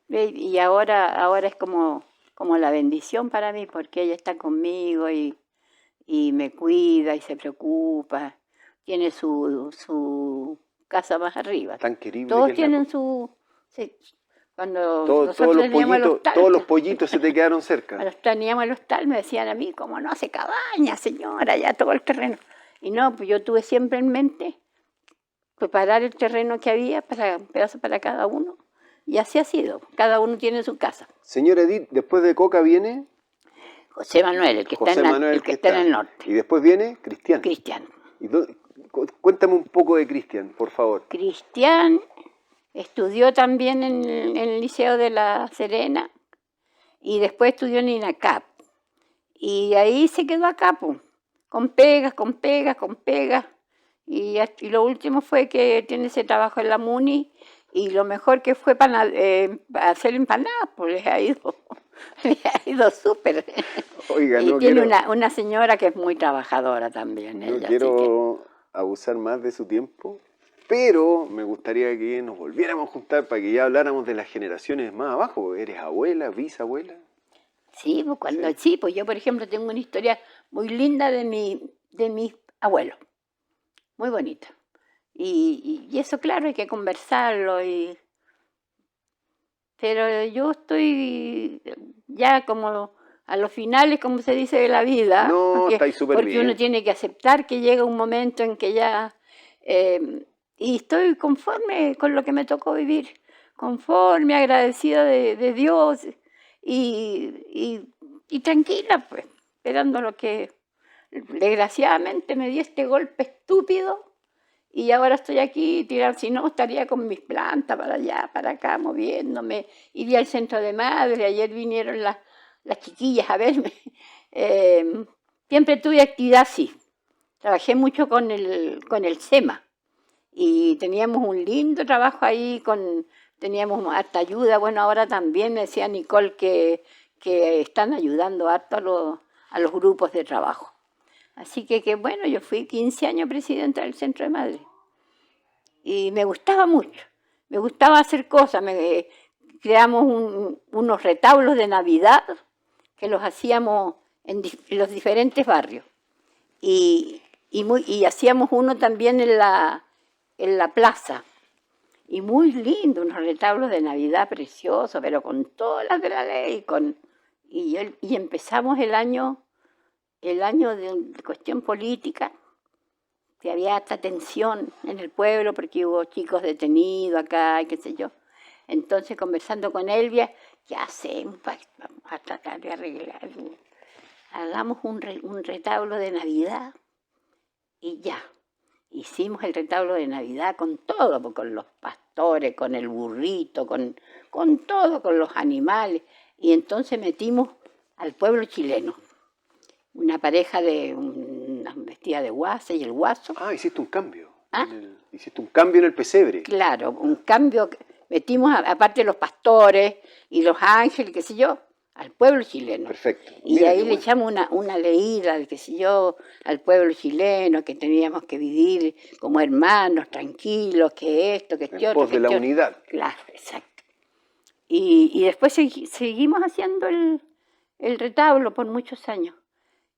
y ahora es como la bendición para mí, porque ella está conmigo y me cuida y se preocupa, tiene su casa más arriba. Tan querible. Todos tienen sí, cuando nosotros teníamos el hostal. Todos los pollitos se te quedaron cerca. Cuando teníamos el hostal me decían a mí, como no hace cabaña, señora, ya todo el terreno. Y no, pues yo tuve siempre en mente preparar el terreno que había para un pedazo para cada uno. Y así ha sido, cada uno tiene su casa. Señora Edith, después de Coca viene José Manuel, el que está en el norte. Y después viene Cristian. Cristian. Cuéntame un poco de Cristian, por favor. Cristian estudió también en el Liceo de La Serena y después estudió en INACAP. Y ahí se quedó acá, pues, con pegas. Y lo último fue que tiene ese trabajo en la MUNI y lo mejor que fue para hacer empanadas, pues les ha ido súper. Oiga, y tiene una señora que es muy trabajadora también. No ella, quiero abusar más de su tiempo, pero me gustaría que nos volviéramos a juntar para que ya habláramos de las generaciones más abajo. ¿Eres abuela, bisabuela? Sí, pues pues yo por ejemplo tengo una historia muy linda de mis abuelos, muy bonita. Y eso claro hay que conversarlo, pero yo estoy ya como a los finales, como se dice, de la vida. No, estáis súper bien. Porque uno tiene que aceptar que llega un momento en que ya... y estoy conforme con lo que me tocó vivir, conforme, agradecida de Dios y tranquila, pues, esperando lo que desgraciadamente me dio este golpe estúpido Y ahora estoy aquí, tirando, si no, estaría con mis plantas para allá, para acá, moviéndome. Iría al centro de madre, ayer vinieron las chiquillas a verme. Siempre tuve actividad así. Trabajé mucho con el SEMA y teníamos un lindo trabajo ahí, teníamos harta ayuda. Bueno, ahora también me decía Nicole que están ayudando harto a los grupos de trabajo. Así que bueno, yo fui 15 años presidenta del Centro de Madre y me gustaba mucho, me gustaba hacer cosas. Creamos unos retablos de Navidad que los hacíamos en los diferentes barrios y hacíamos uno también en la plaza. Y muy lindo, unos retablos de Navidad preciosos, pero con todas las de la ley. Y empezamos el año de cuestión política, que había hasta tensión en el pueblo porque hubo chicos detenidos acá y qué sé yo. Entonces, conversando con Elvia, ¿qué hacemos para tratar de arreglar? Hagamos un retablo de Navidad y ya. Hicimos el retablo de Navidad con todo, con los pastores, con el burrito, con todo, con los animales. Y entonces metimos al pueblo chileno. Una pareja una vestida de guasa y el guaso. Ah, hiciste un cambio. ¿Ah? Hiciste un cambio en el pesebre. Claro, un cambio. Metimos, aparte los pastores y los ángeles, qué sé yo, al pueblo chileno. Perfecto. Y Mira, ahí le echamos una leída, qué sé yo, al pueblo chileno, que teníamos que vivir como hermanos, tranquilos, que esto, que en pos de la unidad. Claro, exacto. Y después seguimos haciendo el retablo por muchos años.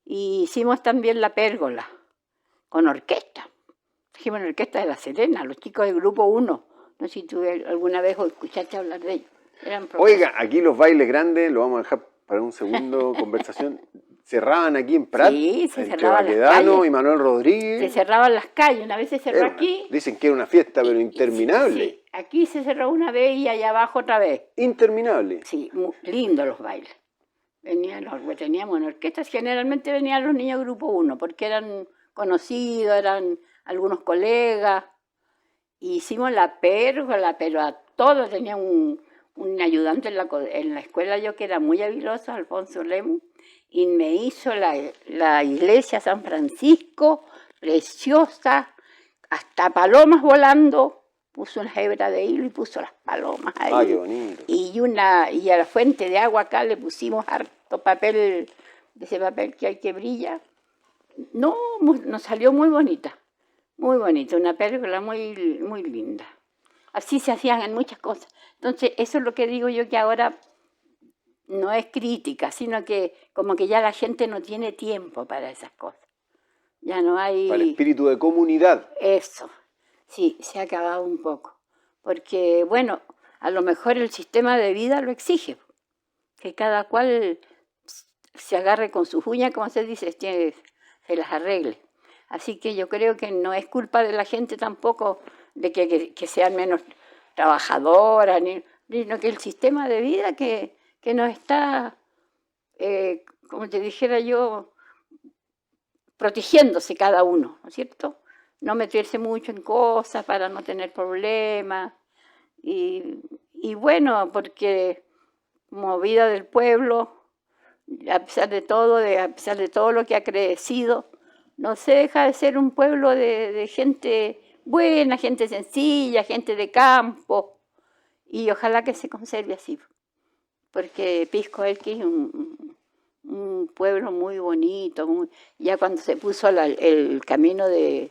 Y hicimos también la pérgola, con orquesta. Hicimos una orquesta de La Serena, los chicos del Grupo 1. No sé si tú alguna vez escuchaste hablar de ellos. Oiga, aquí los bailes grandes, lo vamos a dejar para un segundo conversación. Cerraban aquí en Prat, sí, se entre cerraban Baquedano y Manuel Rodríguez. Se cerraban las calles, una vez se cerró aquí. Dicen que era una fiesta, pero interminable. Sí, aquí se cerró una vez y allá abajo otra vez. Interminable. Sí, muy lindos los bailes. Teníamos en orquestas, generalmente venían los niños Grupo 1, porque eran conocidos, eran algunos colegas. Y hicimos la pérgola, pero a todos. Tenía un ayudante en la escuela, yo que era muy habiloso, Alfonso Lemus, y me hizo la iglesia San Francisco, preciosa, hasta palomas volando. Puso una hebra de hilo y puso las palomas ahí. Ah, qué bonito. Y a la fuente de agua acá le pusimos harto papel, de ese papel que hay que brilla. No, nos salió muy bonita, una pérgola muy, muy linda. Así se hacían en muchas cosas. Entonces, eso es lo que digo yo, que ahora no es crítica, sino que como que ya la gente no tiene tiempo para esas cosas. Ya no hay... Para el espíritu de comunidad. Eso, sí, se ha acabado un poco. Porque, bueno, a lo mejor el sistema de vida lo exige, que cada cual se agarre con sus uñas, como se dice, se las arregle. Así que yo creo que no es culpa de la gente tampoco de que sean menos trabajadoras, sino que el sistema de vida que nos está, como te dijera yo, protegiéndose cada uno, ¿no es cierto? No meterse mucho en cosas para no tener problemas. Y bueno, porque como vida del pueblo, a pesar de todo lo que ha crecido, no se deja de ser un pueblo de gente buena, gente sencilla, gente de campo, y ojalá que se conserve así, porque Pisco Elqui es un pueblo muy bonito. Ya cuando se puso el camino de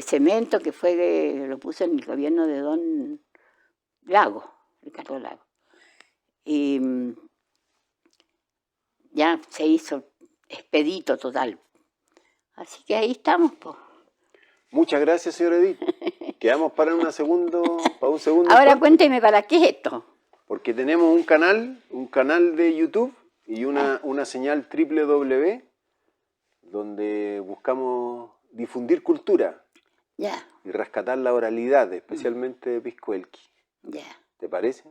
cemento, lo puso en el gobierno de Don Lago, Ricardo Lago, y ya se hizo expedito total. Así que ahí estamos, pues. Muchas gracias, señor Edith. Quedamos para un segundo. Ahora cuénteme, ¿para qué es esto? Porque tenemos un canal de YouTube y una señal www donde buscamos difundir cultura y rescatar la oralidad, especialmente de Pisco Elqui. ¿Te parece?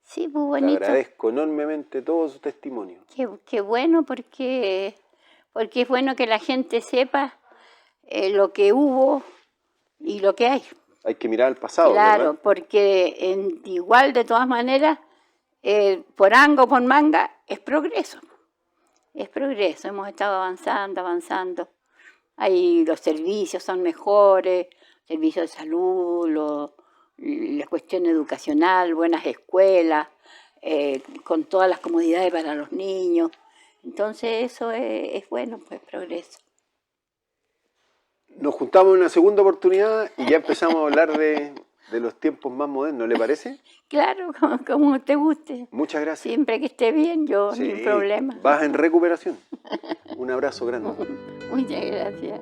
Sí, muy bonito. Te agradezco enormemente todo su testimonio. Qué bueno, porque es bueno que la gente sepa lo que hubo y lo que hay. Hay que mirar al pasado, claro, ¿verdad? Porque igual, de todas maneras, por anga o por manga, es progreso. Es progreso, hemos estado avanzando. Ahí los servicios son mejores, servicios de salud, la cuestión educacional, buenas escuelas, con todas las comodidades para los niños. Entonces eso es bueno, pues progreso. Nos juntamos en una segunda oportunidad y ya empezamos a hablar de los tiempos más modernos, ¿le parece? Claro, como te guste. Muchas gracias. Siempre que esté bien, yo, sí, ni problema. Vas en recuperación. Un abrazo grande. Muchas gracias.